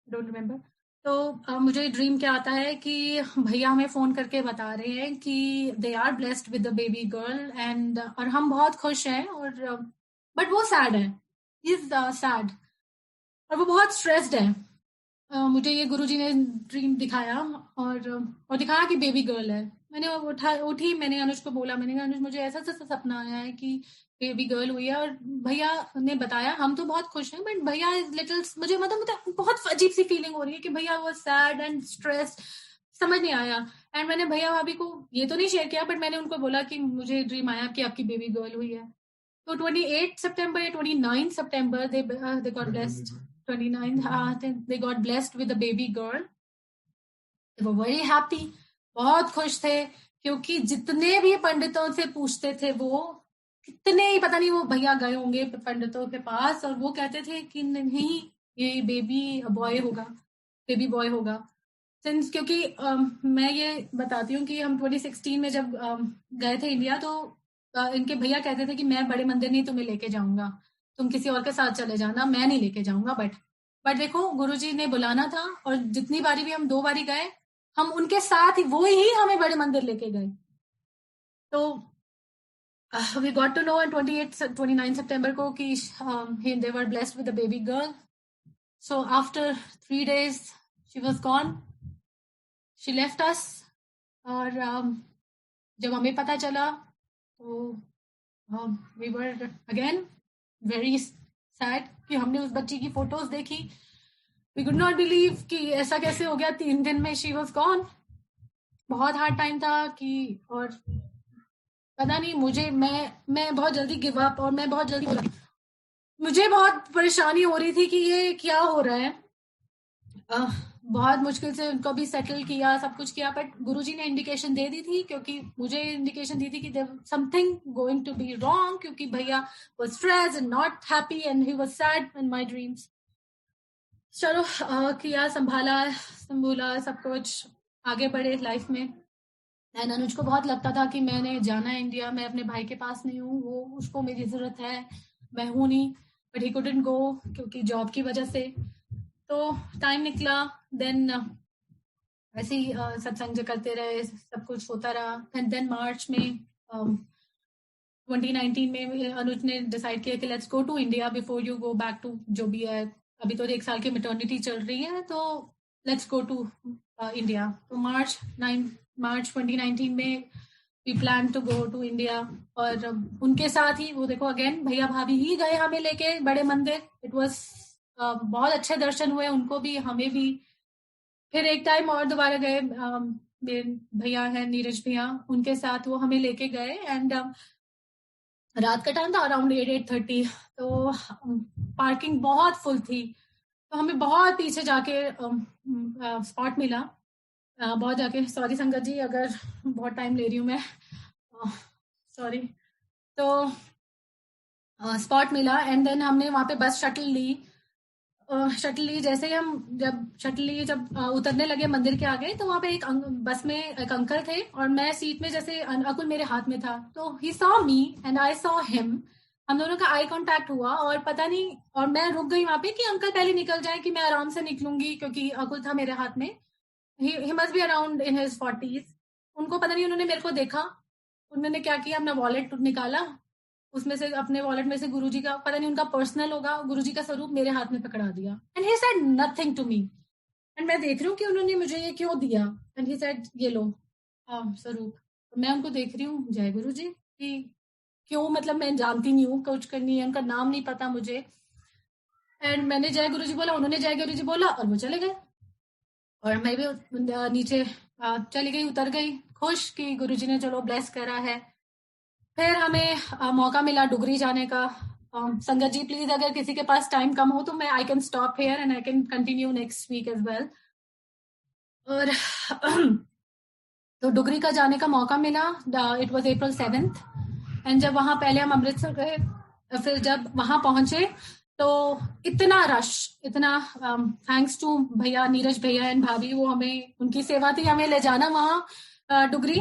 डोंट रिमेम्बर। तो मुझे ड्रीम क्या आता है कि भैया हमें फोन करके बता रहे हैं कि they are blessed with the baby girl, and और हम बहुत खुश हैं, और बट वो सैड है, इज सैड, और वो बहुत स्ट्रेस्ड है। मुझे ये गुरुजी ने ड्रीम दिखाया, और दिखाया कि बेबी गर्ल है। मैंने उठी, मैंने अनुज को बोला, मैंने कहा अनुज मुझे ऐसा सपना आया है कि बेबी गर्ल हुई है। और भैया ने बताया, हम तो बहुत खुश हैं, बट भैया इज लिटिल, मुझे मतलब बहुत अजीब सी फीलिंग हो रही है कि भैया वो सैड एंड स्ट्रेस्ड, समझ नहीं आया। एंड मैंने भैया भाभी को ये तो नहीं शेयर किया, बट मैंने उनको बोला कि मुझे ड्रीम आया कि आपकी बेबी गर्ल हुई है। तो 28 सितंबर या 29 सितंबर they got blessed. 29th, they got blessed with a baby girl. They were very happy, बहुत खुश थे, क्योंकि जितने भी पंडितों से पूछते थे, वो कितने ही, पता नहीं, वो भैया गए होंगे पंडितों के पास, और वो कहते थे कि नहीं, ये बेबी बॉय होगा, बेबी बॉय होगा। सिंस, क्योंकि मैं ये बताती हूँ कि हम 2016 में जब गए थे इंडिया, तो इनके भैया कहते थे कि मैं बड़े मंदिर नहीं तुम्हें लेके जाऊंगा, तुम किसी और के साथ चले जाना, मैं नहीं लेके जाऊंगा। बट देखो गुरुजी ने बुलाना था, और जितनी बारी भी हम 2 बारी गए, हम उनके साथ ही, वो ही हमें बड़े मंदिर लेके गए। तो we got to know on 29 September को कि they were blessed with a baby girl. So after 3 days she was gone, she left us. और जब हमें पता चला तो we were again very sad कि हमने उस बच्ची की फोटोज देखी। we could not believe कि ऐसा कैसे हो गया, 3 दिन में she was gone। बहुत हार्ड टाइम था कि, और पता नहीं मुझे, मैं बहुत जल्दी गिव अप, और मैं बहुत जल्दी, मुझे बहुत परेशानी हो रही थी कि ये क्या हो रहा है। बहुत मुश्किल से उनको भी सेटल किया, सब कुछ किया, बट गुरुजी ने इंडिकेशन दे दी थी, क्योंकि मुझे इंडिकेशन दी थी कि something going to be wrong, क्योंकि भैया was stressed and not happy and he was sad in my dreams. चलो किया, संभाला सब कुछ, आगे बढ़े लाइफ में। एंड अनुज को बहुत लगता था कि मैंने जाना है इंडिया, मैं अपने भाई के पास नहीं हूँ, वो उसको मेरी जरूरत है, मैं हूँ नहीं। बट ही कुडंट गो क्योंकि जॉब की वजह से। तो टाइम निकला, देन ऐसे ही सत्संग करते रहे, सब कुछ होता रहा। एंड देन मार्च में 2019 में अनुज ने डिसाइड किया कि let's go to India before you go back to जो भी है। अभी तो 1 साल की मैटरनिटी चल रही है, तो लेट्स गो टू इंडिया। तो मार्च 2019 में we plan to go to India. और उनके साथ ही वो देखो अगेन भैया भाभी ही गए हमें लेके बड़े मंदिर। इट वाज बहुत अच्छे दर्शन हुए, उनको भी हमें भी। फिर एक टाइम और दोबारा गए, मेरे भैया है नीरज भैया, उनके साथ वो हमें लेके गए। एंड रात का टाइम था, अराउंड 8:30। तो पार्किंग बहुत फुल थी, तो हमें बहुत पीछे जाके स्पॉट मिला। बहुत जाके, सॉरी संगत जी अगर बहुत टाइम ले रही हूँ मैं, सॉरी। तो स्पॉट मिला, एंड देन हमने वहाँ पे बस शटल ली। जैसे ही हम जब उतरने लगे मंदिर के आगे, तो वहाँ पे बस में एक अंकल थे, और मैं सीट में, जैसे अकुल मेरे हाथ में था, तो he saw me and I saw him. हम दोनों का आई कांटेक्ट हुआ, और पता नहीं, और मैं रुक गई वहाँ पे कि अंकल पहले निकल जाए कि मैं आराम से निकलूंगी, क्योंकि अकुल था मेरे हाथ में। He must be around in his 40s। उनको पता नहीं, उन्होंने मेरे को देखा, उन्होंने क्या किया, अपना वॉलेट निकाला, उसमें से, अपने वॉलेट में से गुरुजी का, पता नहीं उनका पर्सनल होगा, गुरुजी का स्वरूप मेरे हाथ में पकड़ा दिया। And he said nothing to me. And मैं देख रही हूँ कि उन्होंने मुझे ये क्यों दिया। एंड ही सेड ये लो स्वरूप। तो मैं उनको देख रही हूँ, जय गुरु जी, कि क्यों, मतलब मैं जानती नहीं हूँ, कुछ करनी है, उनका नाम नहीं पता मुझे। एंड मैंने जय गुरु जी बोला, उन्होंने जय गुरु जी बोला, और वो चले गए। और मैं भी नीचे चली गई, उतर गई, खुश कि गुरुजी ने चलो ब्लेस करा है। फिर हमें मौका मिला डुगरी जाने का। संगत जी प्लीज, अगर किसी के पास टाइम कम हो तो मैं I can stop here and I can continue next week as well. और तो डुगरी का जाने का मौका मिला। It was April 7th। And जब वहां, पहले हम अमृतसर गए, फिर जब वहां पहुंचे तो इतना रश, इतना, थैंक्स टू भैया नीरज भैया एंड भाभी, वो हमें, उनकी सेवा थी हमें ले जाना वहां डुगरी।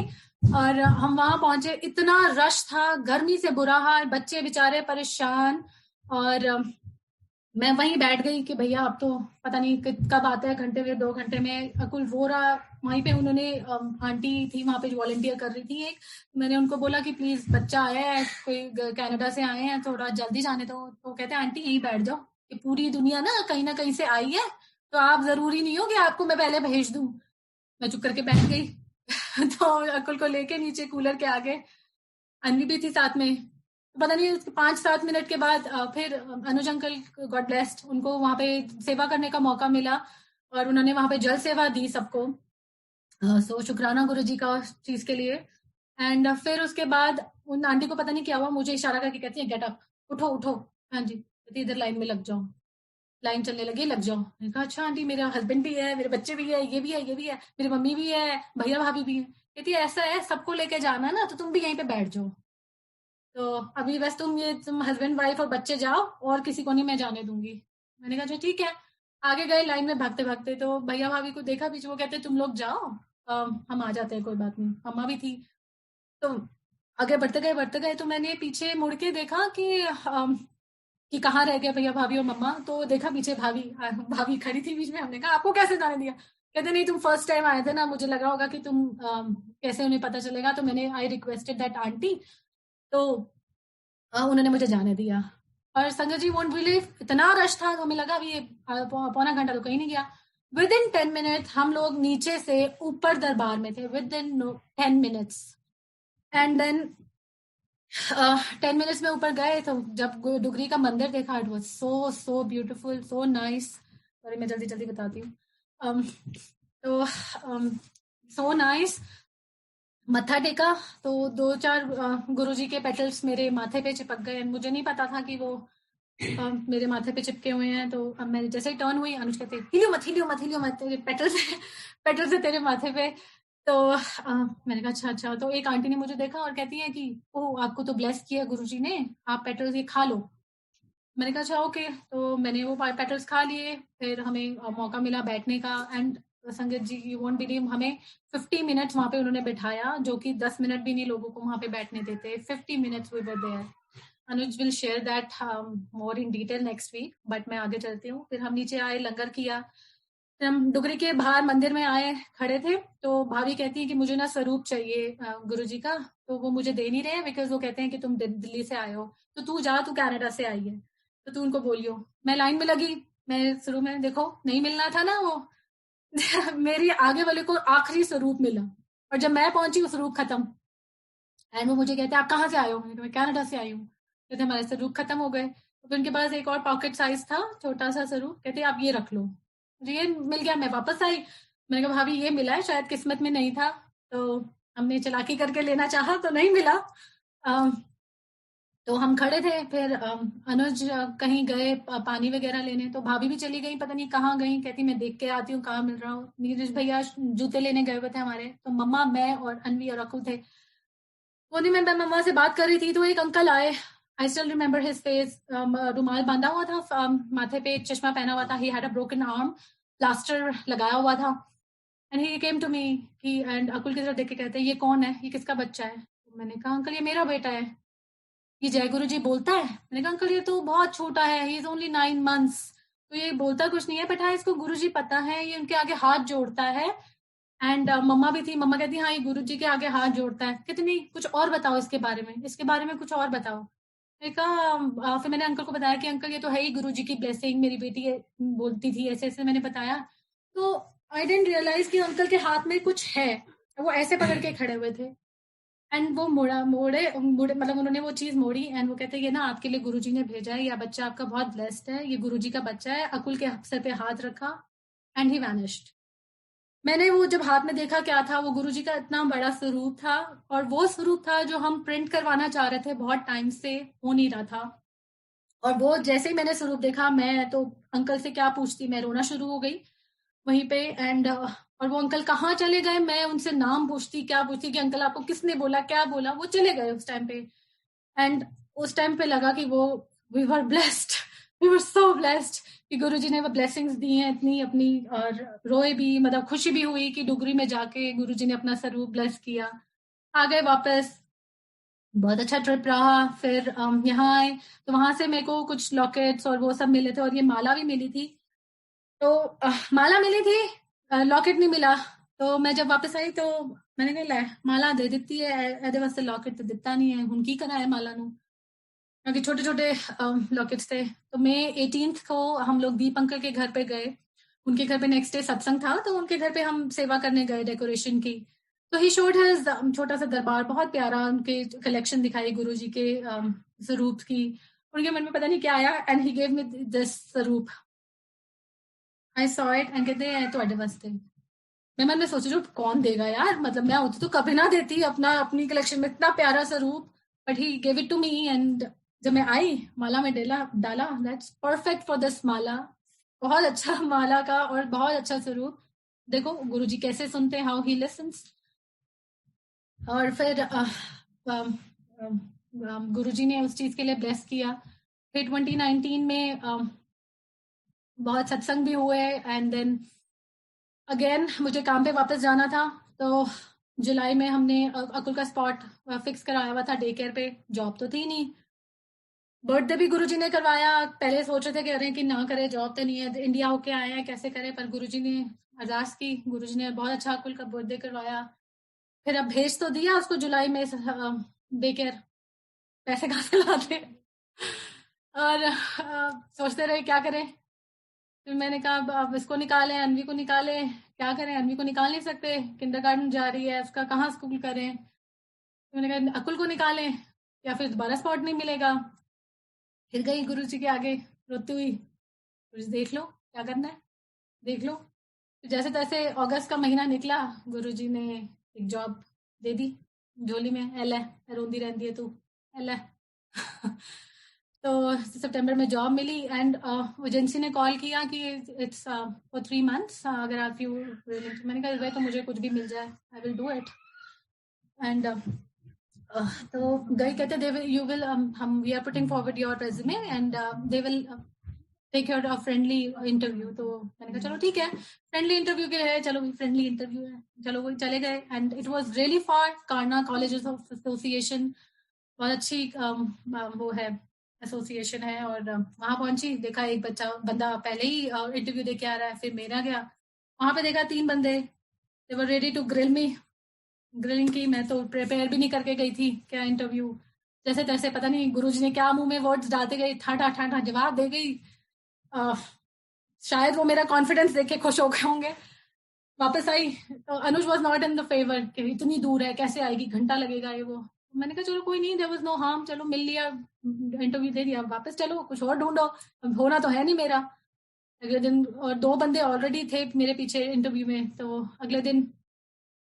और हम वहां पहुंचे, इतना रश था, गर्मी से बुरा हाल, बच्चे बेचारे परेशान। और मैं वहीं बैठ गई कि भैया अब तो पता नहीं कब आता है, घंटे में 2 घंटे में अकुल वो रहा वहीं पे। उन्होंने, आंटी थी वहां पे जो वॉलंटियर कर रही थी एक, मैंने उनको बोला कि प्लीज बच्चा आया है, कोई कनाडा से आए हैं, थोड़ा जल्दी जाने दो। तो कहते हैं आंटी यहीं बैठ जाओ, कि पूरी दुनिया ना कहीं से आई है, तो आप जरूरी नहीं हो कि आपको मैं पहले भेज दूं। मैं चुप करके बैठ गई। तो अकुल को लेके नीचे कूलर के आगे, अन्वी भी थी साथ में। पता नहीं 5-7 मिनट के बाद फिर अनुज अंकल, गॉड ब्लेस्ड, उनको वहां पे सेवा करने का मौका मिला, और उन्होंने वहां पे जल सेवा दी सबको। सो शुक्राना गुरु जी का चीज के लिए। एंड फिर उसके बाद उन आंटी को पता नहीं क्या हुआ, मुझे इशारा करके कहती है गेट अप, उठो उठो। हाँ जी, कहती इधर लाइन में लग जाओ, लाइन चलने लगी, लग जाओ। मैंने कहा अच्छा आंटी, मेरा हस्बैंड भी है, मेरे बच्चे भी है, ये भी है, ये भी है, मेरी मम्मी भी है, भैया भाभी भी है। कहती है ऐसा है, सबको लेके जाना ना, तो तुम भी यहीं पे बैठ जाओ। तो अभी बस तुम हस्बैंड वाइफ और बच्चे जाओ, और किसी को नहीं मैं जाने दूंगी। मैंने कहा ठीक है। आगे गए लाइन में भागते भागते, तो भैया भाभी को देखा पीछे, वो कहते तुम लोग जाओ, हम आ जाते हैं, कोई बात नहीं। अम्मा भी थी। तो आगे बढ़ते गए, तो मैंने पीछे मुड़ के देखा कि कि कहाँ रह गए भैया भाभी और मम्मा। तो देखा पीछे भाभी भाभी खड़ी थी बीच में। हमने कहा आपको कैसे जाने दिया? कहते नहीं तुम फर्स्ट टाइम आए थे ना, मुझे लगा होगा कि तुम कैसे उन्हें पता चलेगा, तो मैंने आई रिक्वेस्टेड दैट आंटी, तो उन्होंने मुझे जाने दिया। और संगत जी वोंट बिलीव, इतना रश था, हमें लगा अभी पौना घंटा तो कहीं नहीं गया। विद इन 10 मिनट हम लोग नीचे से ऊपर दरबार में थे, within 10 minutes. And then 10 minutes में ऊपर गए तो जब डुगरी का मंदिर देखा, it was so so beautiful, so nice. Sorry मैं जल्दी जल्दी बताती हूँ। तो सो नाइस। मत्था टेका तो 2-4 गुरुजी के पेटल्स मेरे माथे पे चिपक गए। मुझे नहीं पता था कि वो मेरे माथे पे चिपके हुए हैं। तो अब मैं जैसे ही टर्न हुई, अनुज कहते हिलियो मत हिलियो मत हिलियो मत, पेटल से तेरे माथे पे। तो मैंने कहा अच्छा अच्छा। तो एक आंटी ने मुझे देखा और कहती है कि ओह आपको तो ब्लेस किया गुरुजी ने, आप पेटल्स ये खा लो। मैंने कहा अच्छा ओके। तो मैंने वो पेटल्स खा लिए। फिर हमें मौका मिला बैठने का। एंड संगत जी यू वोंट बिलीव, हमें 50 मिनट्स वहां पे उन्होंने बिठाया, जो कि 10 मिनट भी नहीं लोगों को वहां पे बैठने देते। 50 minutes we were there. Anuj will share that more in detail next week, but मैं आगे चलती हूँ। फिर हम नीचे आए, लंगर किया। फिर हम डुगरी के बाहर मंदिर में आए, खड़े थे। तो भाभी कहती है कि मुझे ना स्वरूप चाहिए गुरुजी का। तो वो मुझे दे नहीं रहे बिकॉज वो कहते हैं कि तुम दिल्ली से आए हो, तो तू जा, तू कनाडा से आई है, तो तू उनको बोलियो। मैं लाइन में लगी। मैं शुरू में देखो नहीं मिलना था ना वो मेरी आगे वाले को आखिरी स्वरूप मिला, और जब मैं पहुंची वो स्वरूप खत्म। एंड वो मुझे कहते आप कहाँ से आए हो? मैंने कहा मैं कनाडा से आई हूँ। कहते हमारे स्वरूप खत्म हो गए। तो फिर उनके पास एक और पॉकेट साइज था, छोटा सा स्वरूप। कहते आप ये रख लो। मुझे ये मिल गया, मैं वापस आई। मैंने कहा भाभी ये मिला है, शायद किस्मत में नहीं था। तो हमने चालाकी करके लेना चाहा तो नहीं मिला। तो हम खड़े थे। फिर अनुज कहीं गए पानी वगैरह लेने, तो भाभी भी चली गई, पता नहीं कहाँ गई। कहती मैं देख के आती हूँ कहाँ मिल रहा हूँ। नीरज भैया जूते लेने गए हुए थे हमारे। तो मम्मा, मैं और अनवी और अकु थे। वो दिन मैं मम्मा से बात कर रही थी तो एक अंकल आए। आई स्टिल रिमेम्बर हिज फेस। रुमाल बांधा हुआ था, माथे पे चश्मा पहना हुआ था। He had a broken arm, plaster लगाया हुआ था। And he came to me कि, एंड अकुल की तरफ देख के कहते हैं ये कौन है, ये किसका बच्चा है? तो मैंने कहा अंकल ये मेरा बेटा है। ये जय गुरु जी बोलता है? मैंने कहा अंकल ये तो बहुत छोटा है, ही इज ओनली 9 मंथ्स, तो ये बोलता कुछ नहीं है। बट हाँ इसको गुरु जी पता है, ये उनके आगे हाथ जोड़ता है। एंड मम्मा भी थी। मम्मा कहती हाँ ये गुरु जी के आगे हाथ जोड़ता है। कहती नहीं कुछ और बताओ इसके बारे में, इसके बारे में कुछ और बताओ। मैंने कहा फिर मैंने अंकल को बताया कि अंकल ये तो है ही गुरु जी की ब्लेसिंग, मेरी बेटी बोलती थी ऐसे ऐसे, मैंने बताया। तो आई डेंट रियलाइज कि अंकल के हाथ में कुछ है। वो ऐसे पकड़ के खड़े हुए थे। एंड वो मोड़े मतलब उन्होंने वो चीज मोड़ी। एंड वो कहते ये ना आपके लिए गुरुजी ने भेजा है, या बच्चा आपका बहुत ब्लेस्ड है, ये गुरुजी का बच्चा है। अकुल के सर पे हाथ रखा एंड ही वैनिश्ड। मैंने वो जब हाथ में देखा क्या था, वो गुरुजी का इतना बड़ा स्वरूप था। और वो स्वरूप था जो हम प्रिंट करवाना चाह रहे थे, बहुत टाइम से हो नहीं रहा था। और वो जैसे ही मैंने स्वरूप देखा, मैं तो अंकल से क्या पूछती, मैं रोना शुरू हो गई वहीं पे। एंड और वो अंकल कहाँ चले गए, मैं उनसे नाम पूछती, क्या पूछती कि अंकल आपको किसने बोला, क्या बोला। वो चले गए उस टाइम पे। एंड उस टाइम पे लगा कि वो we were blessed, we were so blessed कि गुरुजी ने वो ब्लेसिंग्स दी हैं इतनी अपनी। और रोए भी, मतलब खुशी भी हुई कि डुगरी में जाके गुरुजी ने अपना स्वरूप ब्लेस किया। आ गए वापस, बहुत अच्छा ट्रिप रहा। फिर यहाँ आए तो वहां से मेरे को कुछ लॉकेट्स और वो सब मिले थे, और ये माला भी मिली थी। तो माला मिली थी, लॉकेट नहीं मिला। तो मैं जब वापस आई तो मैंने कहा ले माला दे ਦਿੱਤੀ है, ਇਹਦੇ वास्ते लॉकेट तो दिता नहीं है, ਹੁਣ ਕੀ करा है माला ਨੂੰ। क्योंकि छोटे छोटे लॉकेट्स थे। तो मई 18th को हम लोग दीप अंकल के घर पे गए। उनके घर पे नेक्स्ट डे सत्संग था, तो उनके घर पे हम सेवा करने गए डेकोरेशन की। तो ही शोड हिज छोटा सा दरबार, बहुत प्यारा। उनके कलेक्शन दिखाई गुरु जी के स्वरूप की। उनके मन में पता नहीं क्या आया, and he gave me this स्वरूप। आई सॉ इट एंड कहते हैं ਤੁਹਾਡੇ वास्ते। मैं मन में सोच रही हूँ कौन देगा यार, मतलब मैं होती तो कभी ना देती अपना अपनी कलेक्शन में इतना प्यारा सा रूप। But he gave it to me. And जब मैं आई माला में डाला डाला, that's perfect for this mala. बहुत अच्छा माला का और बहुत अच्छा स्वरूप। देखो गुरुजी कैसे सुनते हैं, हाउ ही लिसन्स। और फिर गुरुजी ने उस चीज के लिए ब्लेस किया। फिर 2019 में बहुत सत्संग भी हुए। एंड देन अगेन मुझे काम पे वापस जाना था। तो जुलाई में हमने अकुल का स्पॉट फिक्स कराया हुआ था डे केयर पे। जॉब तो थी नहीं। बर्थडे भी गुरुजी ने करवाया। पहले सोच रहे थे कह रहे हैं कि ना करे, जॉब तो नहीं है, इंडिया होके आए हैं, कैसे करे, पर गुरुजी ने अरदास की, गुरुजी ने बहुत अच्छा अकुल का बर्थडे करवाया। फिर अब भेज तो दिया उसको जुलाई में डे केयर, पैसे कहाँ से लाते। और सोचते रहे क्या करें। फिर मैंने कहा अब इसको निकालें, अनवी को निकालें, क्या करें, अनवी को निकाल नहीं सकते, किंडरगार्टन जा रही है, उसका कहाँ स्कूल करें। तो मैंने कहा अकुल को निकालें या फिर दोबारा स्पॉट नहीं मिलेगा। फिर गई गुरुजी के आगे रोती हुई, गुरुजी देख लो क्या करना है, देख लो। तो जैसे तैसे अगस्त का महीना निकला, गुरुजी ने एक जॉब दे दी झोली में। एल है रोंदी रहती है तू, एल है। तो सितंबर में जॉब मिली एंड एजेंसी ने कॉल किया कि इट्स फॉर 3 months, अगर आप यू, मैंने कहा तो मुझे कुछ भी मिल जाए, I will do it. And तो गई, कहते दे यू विल, हम we are putting forward your resume and they will take your friendly interview. तो मैंने कहा चलो ठीक है, फ्रेंडली इंटरव्यू के है, चलो फ्रेंडली इंटरव्यू है, चलो वही चले गए। And it was really far, कारना कॉलेजेस ऑफ एसोसिएशन, बहुत अच्छी वो है, एसोसिएशन है। और वहां पहुंची, देखा एक बंदा पहले ही इंटरव्यू दे के आ रहा है, फिर मेरा गया। वहां पे देखा 3 बंदे, they were ready to grill me, grilling की। मैं तो प्रिपेयर भी नहीं करके गई थी क्या इंटरव्यू, जैसे तैसे पता नहीं गुरुजी ने क्या मुंह में वर्ड्स डालते गई, ठाठा ठाठा जवाब दे गई। शायद वो मेरा कॉन्फिडेंस देख के खुश हो गए होंगे। वापस आई तो Anuj was not in the favour, कि इतनी दूर है कैसे आएगी, घंटा लगेगा ये वो। मैंने कहा चलो कोई नहीं, देयर वाज नो हार्म, चलो मिल लिया, इंटरव्यू दे दिया, वापस चलो कुछ और ढूंढो, अब होना तो है नहीं मेरा। अगले दिन और 2 बंदे ऑलरेडी थे मेरे पीछे इंटरव्यू में, तो अगले दिन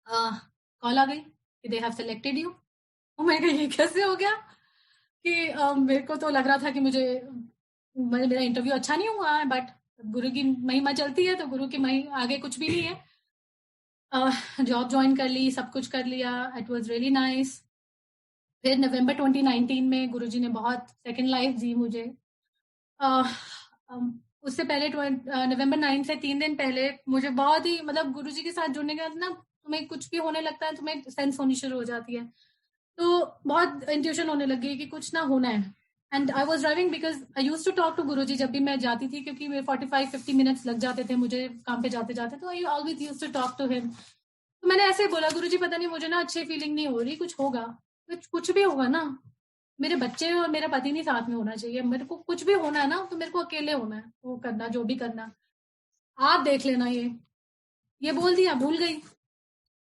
कॉल आ गई कि दे हैव सिलेक्टेड यू। मैं कहा ये कैसे हो गया कि मेरे को तो लग रहा था कि मेरा इंटरव्यू अच्छा नहीं हुआ है, बट गुरु की महिमा चलती है, तो गुरु की आगे कुछ भी नहीं है। जॉब ज्वाइन कर ली, सब कुछ कर लिया, इट वाज रियली नाइस। फिर नवंबर 2019 में गुरुजी ने बहुत सेकंड लाइफ दी मुझे। उससे पहले नवंबर 9 से 3 दिन पहले मुझे बहुत ही, मतलब गुरुजी के साथ जुड़ने के बाद ना, तुम्हें कुछ भी होने लगता है, तुम्हें सेंस होनी शुरू हो जाती है, तो बहुत इंट्यूशन होने लगी कि कुछ ना होना है। And I was driving because I use to talk to Guruji जब भी मैं जाती थी, क्योंकि मेरे 45-50 मिनट्स लग जाते थे मुझे काम पे जाते जाते, तो I always use to talk to him. तो मैंने ऐसे बोला, गुरुजी पता नहीं मुझे ना अच्छी फीलिंग नहीं हो रही, कुछ होगा, कुछ भी होगा ना, मेरे बच्चे और मेरा पति नहीं साथ में होना चाहिए, मेरे को कुछ भी होना है ना तो मेरे को अकेले होना है, वो करना जो भी करना, आप देख लेना। ये बोल दिया, भूल गई।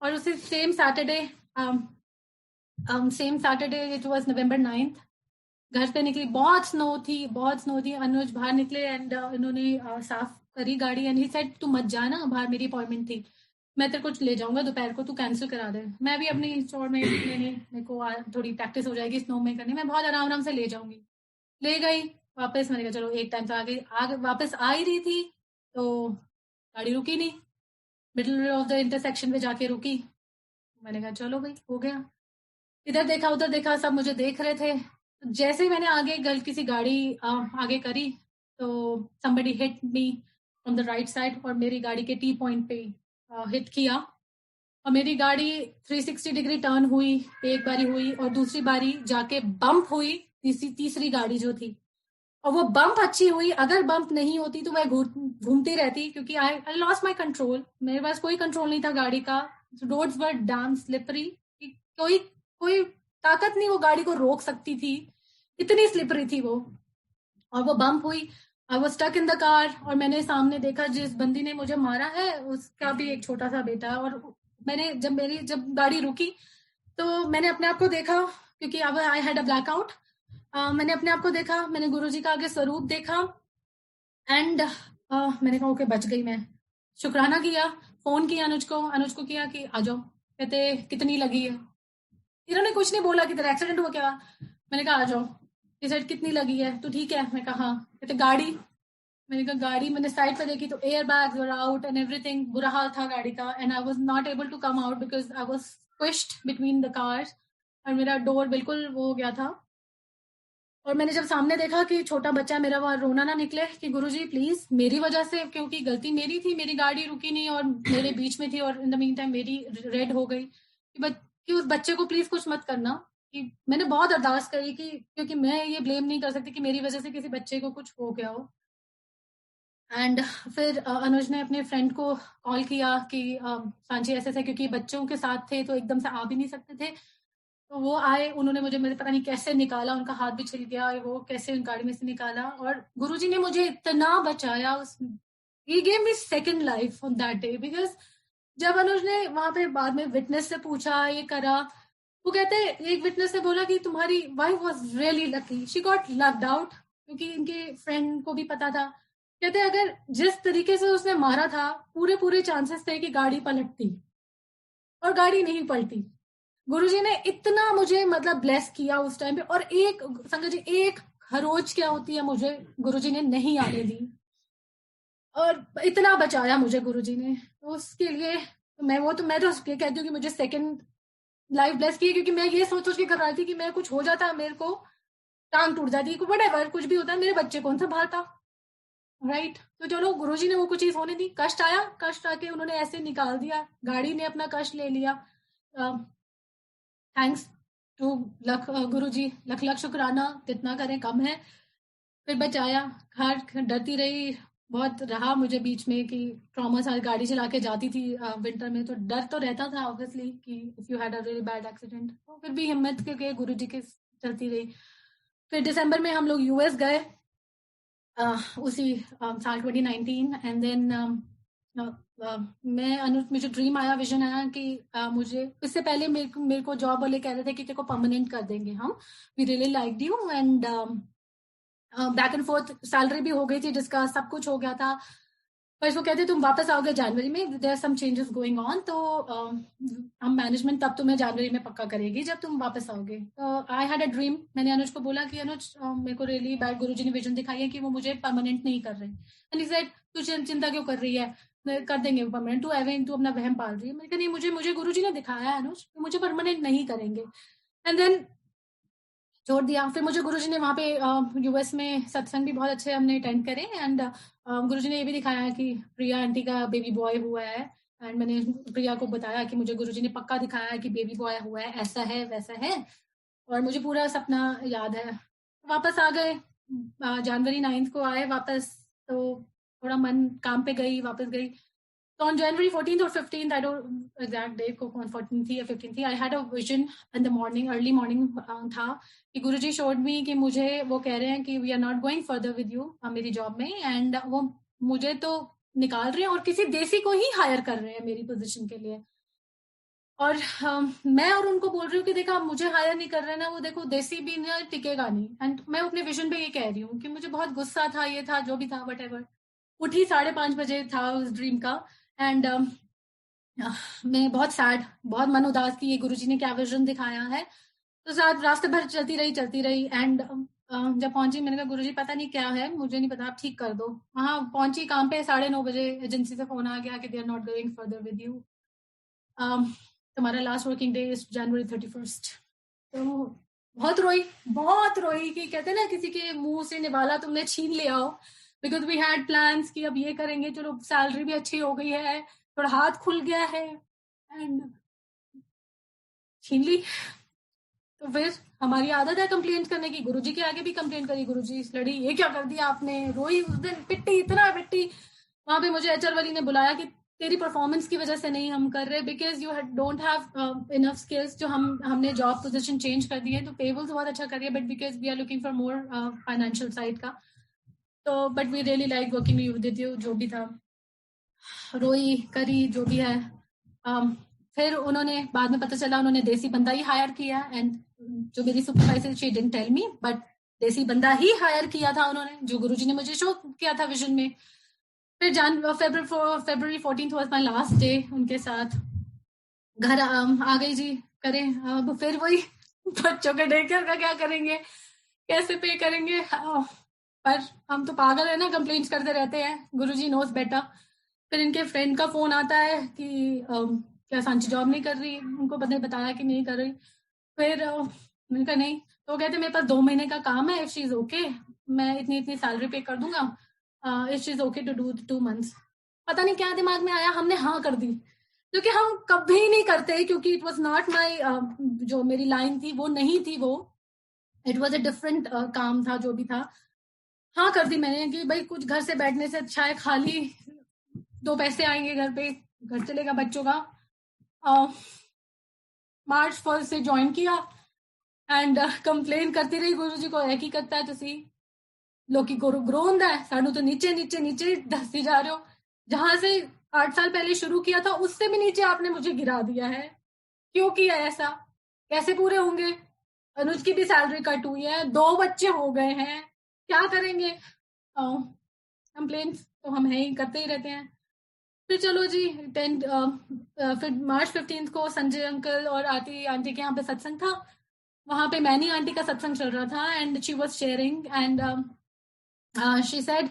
और उसे same Saturday it was November 9th, घर पे निकली, बहुत स्नो थी, बहुत स्नो थी। अनुज बाहर निकले एंड इन्होंने साफ करी गाड़ी एंड ही सेड तू मत जाना बाहर, मेरी अपॉइंटमेंट थी, मैं तेरे को ले जाऊंगा दोपहर को, तू कैंसिल करा दे, मैं भी अपनी स्टोर में मेरे को थोड़ी प्रैक्टिस हो जाएगी स्नो में करने, मैं बहुत आराम आराम से ले जाऊंगी। ले गई वापस, मैंने कहा चलो एक टाइम से आ गई, वापस आ ही रही थी तो गाड़ी रुकी नहीं, मिडिल ऑफ द इंटरसेक्शन पे जाके रुकी। मैंने कहा चलो भाई हो गया, इधर देखा उधर देखा, सब मुझे देख रहे थे। जैसे ही मैंने आगे गलती सी गाड़ी आगे करी, तो somebody hit me from the right side, और मेरी गाड़ी के टी पॉइंट पे हिट किया, और मेरी गाड़ी 360 डिग्री टर्न हुई, एक बारी हुई और दूसरी बारी जाके बम्प हुई तीसरी गाड़ी जो थी, और वो बम्प अच्छी हुई, अगर बम्प नहीं होती तो मैं घूमती रहती, क्योंकि आई लॉस्ट माई कंट्रोल, मेरे पास कोई कंट्रोल नहीं था गाड़ी का, रोड्स वर डैम स्लिपरी, कोई कोई ताकत नहीं वो गाड़ी को रोक सकती थी, इतनी स्लिपरी थी वो। और वो बम्प हुई, I was stuck in the car, और मैंने सामने देखा जिस बंदी ने मुझे मारा है उसका भी एक छोटा सा बेटा है। और मैंने जब गाड़ी रुकी तो मैंने अपने आप को देखा, क्योंकि अब आई हैड अ ब्लैकआउट, मैंने अपने आप को देखा, मैंने गुरुजी का आगे स्वरूप देखा एंड मैंने कहा ओके बच गई मैं, शुक्राना किया, फोन किया अनुज को किया कि आ जाओ, कहते कितनी लगी है, इन्होंने कुछ नहीं बोला कि तेरा एक्सीडेंट हुआ क्या, मैंने कहा आ जाओ, ये साइड कितनी लगी है, तो ठीक है, मैं कहा हाँ, कहते गाड़ी, मैंने कहा गाड़ी, मैंने साइड पे देखी तो air bags were out and everything, बुरा हाल था गाड़ी का, and I was not able to come out because I was squished between the cars, और मेरा डोर बिल्कुल वो हो गया था। और मैंने जब सामने देखा कि छोटा बच्चा मेरा, वहां रोना ना निकले कि गुरुजी प्लीज मेरी वजह से, क्योंकि गलती मेरी थी, मेरी गाड़ी रुकी नहीं और मेरे बीच में थी, और इन द मीन टाइम मेरी रेड हो गई, कि उस बच्चे को प्लीज कुछ मत करना, कि मैंने बहुत अरदास करी कि क्योंकि मैं ये ब्लेम नहीं कर सकती कि मेरी वजह से किसी बच्चे को कुछ हो गया हो। एंड फिर अनुज ने अपने फ्रेंड को कॉल किया कि सांची ऐसे थे, क्योंकि बच्चों के साथ थे तो एकदम से आ भी नहीं सकते थे। तो वो आए, उन्होंने मुझे मेरे पता नहीं कैसे निकाला, उनका हाथ भी छिल गया, वो कैसे उन गाड़ी में से निकाला, और गुरुजी ने मुझे इतना बचाया। उस ही gave me second life on that day, because जब अनुज ने वहां पे बाद में विटनेस से पूछा ये करा, वो कहते, एक विटनेस ने बोला कि तुम्हारी wife was really lucky, she got locked out, क्योंकि इनके फ्रेंड को भी पता था। कहते अगर जिस तरीके से उसने मारा था, पूरे पूरे चांसेस थे कि गाड़ी पलटती, और गाड़ी नहीं पलटी। गुरुजी ने इतना मुझे मतलब ब्लेस किया उस टाइम पे, और एक संगत जी, एक खरोच क्या होती है मुझे गुरुजी ने नहीं आने दी, और इतना बचाया मुझे गुरुजी ने। तो उसके लिए मैं तो कहती हूँ कि मुझे सेकंड लाइफ ब्लेस की है, क्योंकि मैं ये सोच के घबराती थी कि मैं कुछ हो जाता, मेरे को टांग टूट जाती, व्हाटएवर कुछ भी होता है, मेरे बच्चे कौन संभालता, राइट। तो चलो गुरुजी ने वो कुछ चीज होने दी, कष्ट आया, कष्ट आके उन्होंने ऐसे निकाल दिया, गाड़ी ने अपना कष्ट ले लिया। थैंक्स टू गुरुजी, लख लख शुक्राना, कितना करें कम है। फिर बचाया, घर डरती रही, बहुत रहा मुझे बीच में कि ट्रॉमा सा, गाड़ी चला के जाती थी विंटर में, तो डर तो रहता था ऑब्वियसली कि if you had a really bad accident, तो फिर भी हिम्मत करके गुरुजी के चलती रही। फिर दिसंबर में हम लोग यूएस गए, उसी साल 2019, एंड देन मैं अनुज, मुझे ड्रीम आया, विजन आया कि मुझे इससे पहले मेरे को जॉब वाले कह रहे थे कि तेरे को परमानेंट कर देंगे हम, we really like you, and back and forth salary भी हो गई थी, जिसका सब कुछ हो गया था। पर इसको कहते तुम वापस आओगे जनवरी में, there are some changes going on, तो हम मैनेजमेंट तब तुम्हें जनवरी में पक्का करेगी जब तुम वापस आओगे। तो आई हैड अ ड्रीम, मैंने अनुज को बोला कि अनुज मेरे को रियली बैड गुरुजी ने विजन दिखाई है कि वो मुझे परमानेंट नहीं कर रहे, एंड ही सेड तू चिंता क्यों कर रही है, कर देंगे वो परमानेंट, तू एवें तू अपना वहम पाल रही है। मैंने कहा नहीं, मुझे गुरुजी ने दिखाया है अनुज, मुझे परमानेंट नहीं करेंगे। एंड देन छोड़ दिया। फिर मुझे गुरुजी ने वहाँ पे यूएस में सत्संग भी बहुत अच्छे हमने अटेंड करे, एंड गुरुजी ने ये भी दिखाया कि प्रिया आंटी का बेबी बॉय हुआ है, एंड मैंने प्रिया को बताया कि मुझे गुरुजी ने पक्का दिखाया है कि बेबी बॉय हुआ है, ऐसा है वैसा है, और मुझे पूरा सपना याद है। वापस आ गए, जनवरी 9 को आए वापस, तो थोड़ा मन काम पे गई, वापस गई। तो on January 14th or 15th, I don't exact date को कौन 14th थी या 15th थी, I had a vision in the morning, early morning था कि गुरुजी showed me कि मुझे वो कह रहे हैं कि we are not going further with you मेरी जॉब में, and वो मुझे तो निकाल रहे हैं और किसी देसी को ही हायर कर रहे हैं मेरी पोजीशन के लिए। और मैं और उनको बोल रही हूँ कि देखा मुझे हायर नहीं कर रहे ना, वो देखो देसी भी ना टिकेगा नहीं। एंड मैं अपने विजन पे ये कह रही हूँ कि मुझे बहुत गुस्सा था, ये था जो भी था, वट उठी 5:30 बजे था उस ड्रीम का, एंड मैं बहुत सैड, बहुत मन उदास की ये गुरुजी ने क्या विजन दिखाया है। तो साथ रास्ते भर चलती रही, एंड जब पहुंची मैंने कहा गुरुजी पता नहीं क्या है, मुझे नहीं पता, आप ठीक कर दो। वहां पहुंची, काम पे 9:30 बजे एजेंसी से फोन आ गया कि they are not going further with you, तुम्हारा last working day is January 31st। तो बहुत रोई कि कहते ना किसी के मुंह से निवाला तुमने छीन लिया हो, बिकॉज वी हैड प्लान्स कि अब ये करेंगे, चलो सैलरी भी अच्छी हो गई है, थोड़ा हाथ खुल गया है, एंड छीन ली। तो फिर हमारी आदत है कंप्लेंट करने की, गुरुजी के आगे भी कंप्लेंट करी, गुरुजी इस लड़ी, ये क्या कर दिया आपने, रोई उस दिन, पिट्टी, इतना पिट्टी। वहां पे मुझे एचआर वाली ने बुलाया कि तेरी परफॉर्मेंस की वजह से नहीं हम कर रहे, because you don't have enough skills, जो हमने जॉब पोजीशन चेंज कर दी है, तो पेबल्स बहुत अच्छा कर रही है, but because we are looking for more financial side का, तो but we really like working with you, जो भी था। रोई करी जो भी है। फिर उन्होंने बाद में पता चला उन्होंने देसी बंदा ही हायर किया, एंड जो मेरी supervisor she didn't tell me, but देसी बंदा ही हायर किया था उन्होंने, जो गुरुजी ने मुझे शो किया था विजन में। फिर February 14th was my last day उनके साथ। घर आ गई जी, करें अब फिर वही बच्चों के डे केयर का क्या करेंगे, कैसे पे करेंगे, पर हम तो पागल है ना, कंप्लेंट्स करते रहते हैं, गुरुजी नोज बेटा। फिर इनके फ्रेंड का फोन आता है कि क्या सांची जॉब नहीं कर रही, उनको पता बताया कि नहीं कर रही। फिर मैंने कहा नहीं, तो कहते मेरे पास 2 महीने का काम है, इफ शी इज ओके मैं इतनी सैलरी पे कर दूंगा, if she is okay to do 2 months। पता नहीं क्या दिमाग में आया, हमने हाँ कर दी। क्योंकि हम कभी नहीं करते, क्योंकि इट वॉज नॉट माई, जो मेरी लाइन थी वो नहीं थी वो, इट वॉज अ डिफरेंट काम था जो भी था। हाँ कर दी मैंने कि भाई कुछ घर से बैठने से अच्छा है, खाली 2 पैसे आएंगे घर पे, घर चलेगा बच्चों का। मार्च 1 से ज्वाइन किया एंड कंप्लेन करती रही गुरु जी को, है की करता है तुसी लोकी गुरु ग्रो ਹੁੰਦਾ है, सानू तो नीचे नीचे नीचे दसती जा रहे हो। जहां से 8 साल पहले शुरू किया था उससे भी नीचे आपने मुझे गिरा दिया है, क्यों किया ऐसा, कैसे पूरे होंगे? अनुज की भी सैलरी कट हुई है, 2 बच्चे हो गए हैं, क्या करेंगे? कंप्लेन तो हम है ही, करते ही रहते हैं। फिर चलो जी, फिर मार्च 15 को संजय अंकल और आती आंटी के यहाँ पे सत्संग था। वहां पे मैनी आंटी का सत्संग चल रहा था and she was sharing and she said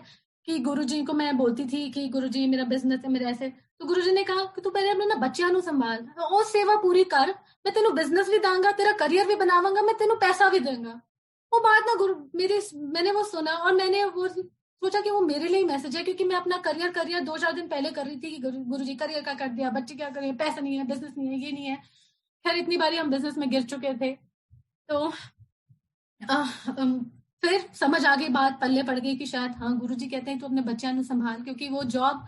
कि गुरुजी को मैं बोलती थी कि गुरुजी मेरा बिजनेस है, मेरे ऐसे। तो गुरुजी ने कहा कि तू पहले अपने ना बच्चियां ਨੂੰ संभाल, ਉਹ सेवा पूरी कर, मैं तेनू बिजनेस भी दांगा, तेरा करियर भी बनावांगा, मैं तेनू पैसा भी दूंगा। वो बात ना गुरु मेरी, मैंने वो सुना और मैंने वो सोचा कि वो मेरे लिए मैसेज है, क्योंकि मैं अपना करियर 2-4 दिन पहले कर रही थी कि गुरुजी करियर का कर दिया, बच्चे क्या करें, पैसा नहीं है, बिजनेस नहीं है, ये नहीं है। खैर इतनी बारी हम बिजनेस में गिर चुके थे। तो फिर समझ आ गई बात, पल्ले पड़ गई कि शायद हाँ गुरुजी कहते हैं तो अपने बच्चों को संभाल, क्योंकि वो जॉब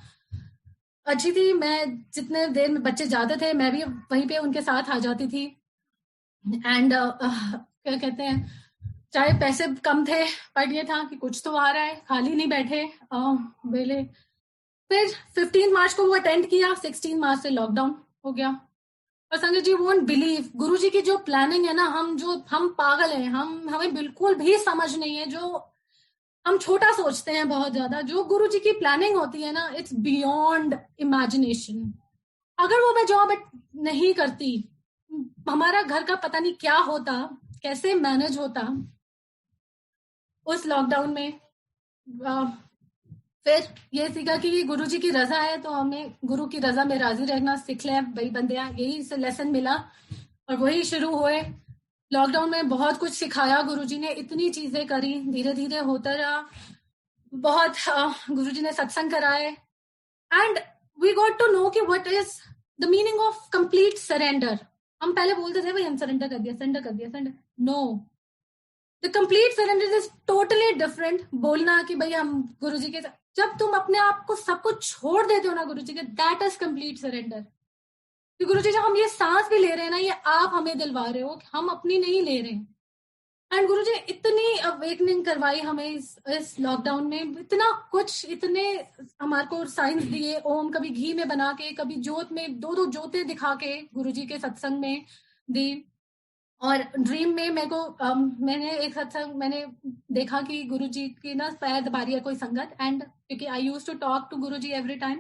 अच्छी थी। मैं जितने देर में बच्चे जाते थे मैं भी वहीं पे उनके साथ आ जाती थी एंड क्या कहते हैं, चाहे पैसे कम थे बट ये था कि कुछ तो आ रहा है, खाली नहीं बैठे बेले। फिर 15 मार्च को वो अटेंड किया, 16 मार्च से लॉकडाउन हो गया। और संजय जी वोंट बिलीव, गुरु जी की जो प्लानिंग है ना, हम पागल हैं, हमें बिल्कुल भी समझ नहीं है। जो हम छोटा सोचते हैं बहुत ज्यादा, जो गुरु जी की प्लानिंग होती है ना, इट्स बियॉन्ड इमेजिनेशन। अगर वो मैं जॉब नहीं करती, हमारा घर का पता नहीं क्या होता, कैसे मैनेज होता उस लॉकडाउन में। फिर ये सीखा कि गुरु जी की रजा है तो हमें गुरु की रजा में राजी रहना सीख ले भाई बंदे, यही लेसन मिला और वही शुरू हुए। लॉकडाउन में बहुत कुछ सिखाया गुरु जी ने, इतनी चीजें करी, धीरे धीरे होता रहा। बहुत गुरु जी ने सत्संग कराए and we got to know कि what is the meaning of complete surrender. हम पहले बोलते थे भाई हम सरेंडर कर दिया, सरेंडर कर दिया, surrender. No, the complete surrender is totally different. बोलना कि भाई हम गुरु जी के, जब तुम अपने आप को सब कुछ छोड़ देते हो ना गुरु जी के, दैट इज कंप्लीट सरेंडर। कि गुरु जी जब हम ये सांस भी ले रहे हैं ना, ये आप हमें दिलवा रहे हो, हम अपनी नहीं ले रहे हैं। एंड गुरु जी ने इतनी अवेकनिंग करवाई हमें इस लॉकडाउन में, इतना कुछ, इतने हमारे को साइंस दिए, ओम कभी घी में बना के, कभी जोत में 2-2 जोतें दिखा के गुरु जी के सत्संग में दी। और ड्रीम में मेरे को मैंने एक सत्संग मैंने देखा कि गुरु जी की ना पैर दबा रही है कोई संगत, एंड क्योंकि आई use to talk to Guru ji every time,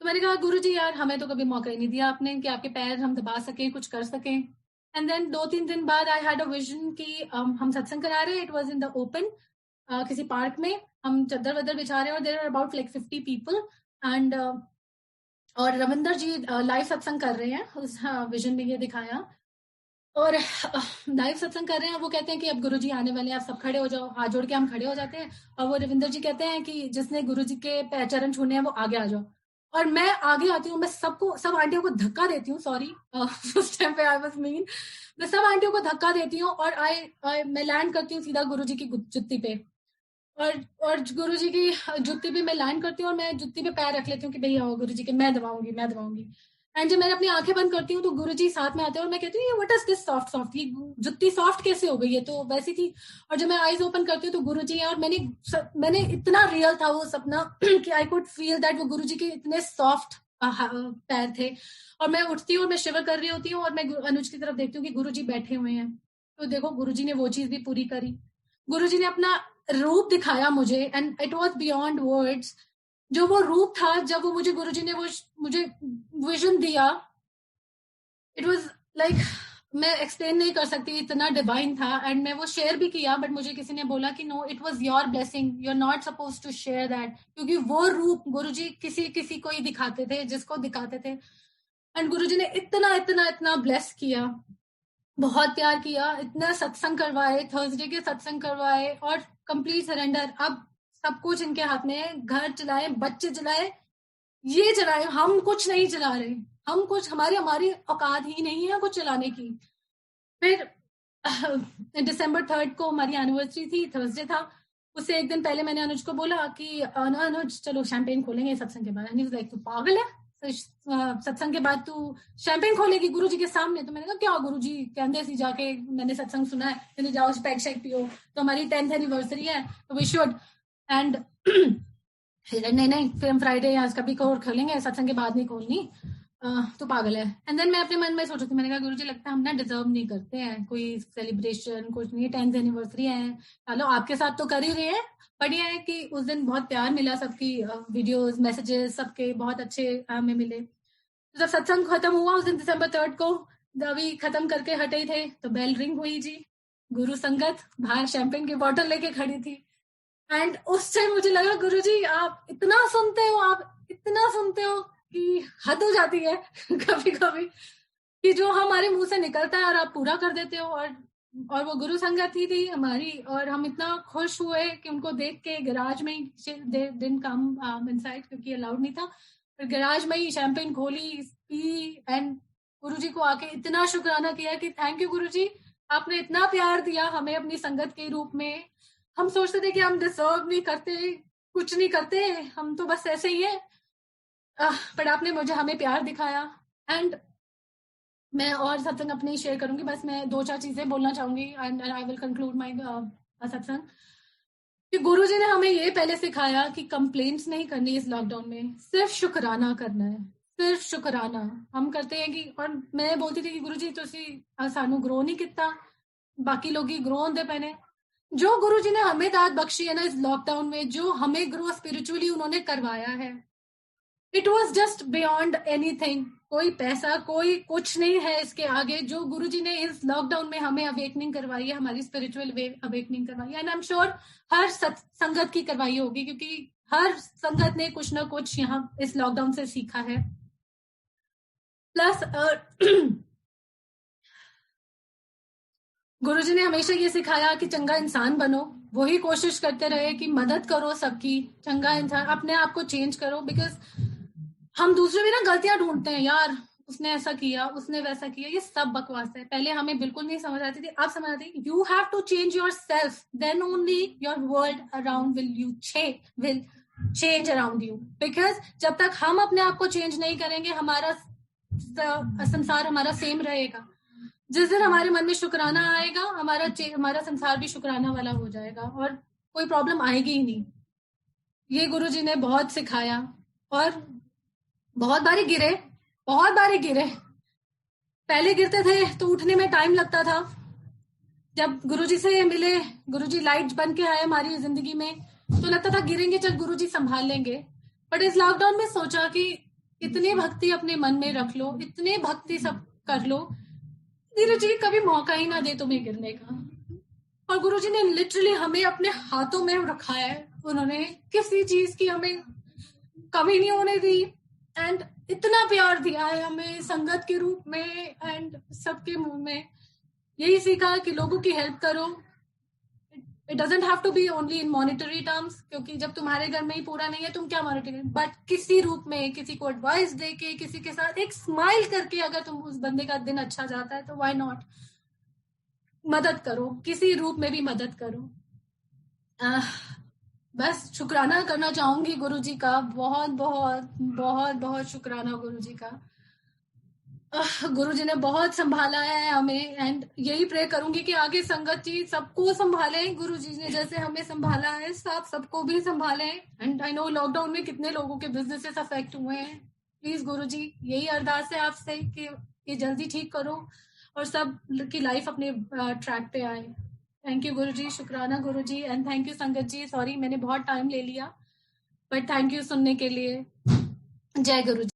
तो मैंने कहा गुरु जी यार हमें तो कभी मौका ही नहीं दिया आपने कि आपके पैर हम दबा सकें, कुछ कर सकें। एंड देन 2-3 दिन बाद आई हैड अ विजन कि हम सत्संग करा रहे हैं, it was in the open, किसी पार्क में हम चद्दर वद्दर बिछा रहे हैं और there are about like 50 people and और रविंदर जी लाइव सत्संग कर रहे हैं। उस विजन में ये दिखाया और लाइव सत्संग कर रहे हैं। वो कहते हैं कि अब गुरुजी आने वाले हैं, आप सब खड़े हो जाओ। हाथ जोड़ के हम खड़े हो जाते हैं और वो रविंदर जी कहते हैं कि जिसने गुरुजी के चरण छूने हैं वो आगे आ जाओ। और मैं आगे आती हूँ, मैं सब आंटियों को धक्का देती हूँ, सॉरी उस टाइम पे आई वाज मीन, मैं सब आंटियों को धक्का देती हूँ और मैं लैंड करती हूँ सीधा गुरुजी की जुत्ती पे। और गुरुजी की जुत्ती पे मैं लैंड करती हूँ और मैं जुत्ती पे पैर रख लेती हूँ कि भैया आओ गुरुजी के, मैं दबाऊंगी। एंड जब मैंने अपनी आंखें बंद करती हूँ तो गुरुजी साथ में आते हैं और मैं कहती हूँ व्हाट इज दिस सॉफ्ट, ये जुत्ती सॉफ्ट कैसे हो गई, ये तो वैसी थी। और जब मैं आईज ओपन करती हूँ तो गुरुजी है और मैंने इतना रियल था वो सपना कि आई कुड फील दैट वो गुरुजी के इतने सॉफ्ट पैर थे। और मैं उठती हूँ और मैं शिवर कर रही होती हूँ और मैं अनुज की तरफ देखती हूँ कि गुरुजी बैठे हुए हैं। तो देखो गुरुजी ने वो चीज भी पूरी करी। गुरुजी ने अपना रूप दिखाया मुझे and it was beyond words. जो वो रूप था, जब वो मुझे गुरुजी ने वो मुझे विजन दिया, इट वाज लाइक मैं एक्सप्लेन नहीं कर सकती, इतना डिवाइन था। एंड मैं वो शेयर भी किया बट मुझे किसी ने बोला कि no, it was your blessing, you are not suppose to share that, क्योंकि वो रूप गुरुजी किसी किसी को ही दिखाते थे, जिसको दिखाते थे। एंड गुरुजी ने इतना इतना इतना ब्लेस किया, बहुत प्यार किया, इतना सत्संग करवाए, थर्सडे के सत्संग करवाए और कंप्लीट सरेंडर। अब सब कुछ इनके हाथ में है, घर चलाए, बच्चे चलाए, ये चलाए, हम कुछ नहीं चला रहे। हम कुछ हमारी औकात ही नहीं है कुछ चलाने की। फिर दिसंबर 3 को हमारी एनिवर्सरी थी, थर्सडे था। उससे एक दिन पहले मैंने अनुज को बोला कि अनुज चलो शैंपेन खोलेंगे सत्संग के बाद। एंड ही वाज लाइक तू पागल है, सत्संग के बाद तू शैंपेन खोलेगी गुरुजी के सामने? तो मैंने कहा क्या गुरुजी कहते सी जाके मैंने सत्संग सुना है, मैंने जाओ पैक शेक पियो, तो हमारी 10th एनिवर्सरी है तो वी शुड। एंड नहीं फिर हम फ्राइडे आज कभी को खोलेंगे, सत्संग के बाद नहीं खोलनी, तो पागल है। एंड देन मैं अपने मन में सोच रही थी, मैंने कहा गुरुजी लगता है हम ना डिजर्व नहीं करते हैं कोई सेलिब्रेशन, कुछ नहीं, 10th एनिवर्सरी है, चलो आपके साथ तो कर ही रहे हैं। बढ़िया है कि उस दिन बहुत प्यार मिला, सबकी वीडियोस मैसेजेस सबके बहुत अच्छे हमें मिले। तो जब सत्संग खत्म हुआ उस दिन दिसंबर 3 को, अभी खत्म करके हटे थे तो बेल रिंग हुई जी। गुरु संगत बाहर शैंपेन की बोतल लेके खड़ी थी। एंड उस टाइम मुझे लगा गुरुजी आप इतना सुनते हो, आप इतना सुनते हो कि हद हो जाती है कभी कभी कि जो हमारे मुंह से निकलता है और आप पूरा कर देते हो। और वो गुरु संगत ही थी हमारी, और हम इतना खुश हुए कि उनको देख के गैराज में ही दिन कम इनसाइड क्योंकि अलाउड नहीं था, फिर गैराज में ही शैंपेन खोली पी एंड गुरुजी को आके इतना शुक्राना किया कि थैंक यू गुरुजी, आपने इतना प्यार दिया हमें अपनी संगत के रूप में। हम सोचते थे कि हम डिजर्व नहीं करते, कुछ नहीं करते, हम तो बस ऐसे ही है, पर आपने मुझे हमें प्यार दिखाया। एंड मैं और सत्संग अपने शेयर करूंगी, बस मैं 2-4 चीजें बोलना चाहूंगी and I will conclude my सत्संग। कि गुरुजी ने हमें ये पहले सिखाया कि कंप्लेंट्स नहीं करनी इस लॉकडाउन में, सिर्फ शुक्राना करना है, सिर्फ शुक्राना हम करते हैं कि। और मैं बोलती थी कि गुरुजी तुसी सानू ग्रो नहीं किता, बाकी लोग ही ग्रो होंदे पैने। जो गुरुजी ने हमें दात बख्शी है ना इस लॉकडाउन में, जो हमें ग्रो स्पिरिचुअली उन्होंने करवाया है, it was just beyond anything. कोई पैसा कोई कुछ नहीं है इसके आगे। जो गुरुजी ने इस लॉकडाउन में हमें अवेकनिंग करवाई है, हमारी स्पिरिचुअल वे अवेकनिंग करवाई है, एंड आई एम श्योर हर संगत की करवाई होगी, क्योंकि हर संगत ने कुछ ना कुछ यहाँ इस लॉकडाउन से सीखा है। प्लस गुरुजी ने हमेशा ये सिखाया कि चंगा इंसान बनो, वही कोशिश करते रहे कि मदद करो सबकी, चंगा इंसान, अपने आप को चेंज करो। बिकॉज हम दूसरे में ना गलतियां ढूंढते हैं, यार उसने ऐसा किया, उसने वैसा किया, ये सब बकवास है। पहले हमें बिल्कुल नहीं समझ आती थी, अब समझ आती है। You have to change yourself, then only your world around will change around you. Because जब तक हम अपने आप को चेंज नहीं करेंगे, हमारा संसार हमारा सेम रहेगा। जिस दिन हमारे मन में शुक्राना आएगा, हमारा संसार भी शुक्राना वाला हो जाएगा और कोई प्रॉब्लम आएगी ही नहीं। ये गुरुजी ने बहुत सिखाया। और बहुत बारी गिरे, पहले गिरते थे तो उठने में टाइम लगता था। जब गुरुजी से मिले, गुरुजी लाइट बन के आए हमारी जिंदगी में, तो लगता था गिरेंगे चल गुरुजी संभाल लेंगे। बट इस लॉकडाउन में सोचा कि इतनी भक्ति अपने मन में रख लो, इतने भक्ति सब कर लो, गुरुजी कभी मौका ही ना दे तुम्हें गिरने का। और गुरुजी ने लिटरली हमें अपने हाथों में रखा है, उन्होंने किसी चीज की हमें कमी नहीं होने दी। एंड इतना प्यार दिया है हमें संगत के रूप में एंड सबके मुंह में। यही सीखा कि लोगों की हेल्प करो। It doesn't have to be only in monetary terms, क्योंकि जब तुम्हारे घर में ही पूरा नहीं है तुम क्या मॉनिटरी, बट किसी रूप में किसी को एडवाइस दे के, किसी के साथ एक स्माइल करके, अगर तुम उस बंदे का दिन अच्छा जाता है तो व्हाई नॉट, मदद करो, किसी रूप में भी मदद करो। बस शुक्राना करना चाहूंगी गुरुजी का, बहुत बहुत बहुत बहुत शुक्राना गुरुजी का। गुरुजी ने बहुत संभाला है हमें एंड यही प्रे करूंगी कि आगे संगत जी सबको संभाले, गुरुजी ने जैसे हमें संभाला है सबको भी संभाले। एंड आई नो लॉकडाउन में कितने लोगों के बिजनेसेस अफेक्ट हुए हैं। प्लीज गुरुजी यही अरदास है आपसे कि ये जल्दी ठीक करो और सब की लाइफ अपने ट्रैक पे आए। थैंक यू गुरुजी, शुक्राना गुरुजी, एंड थैंक यू संगत जी। सॉरी मैंने बहुत टाइम ले लिया, बट थैंक यू सुनने के लिए। जय गुरुजी।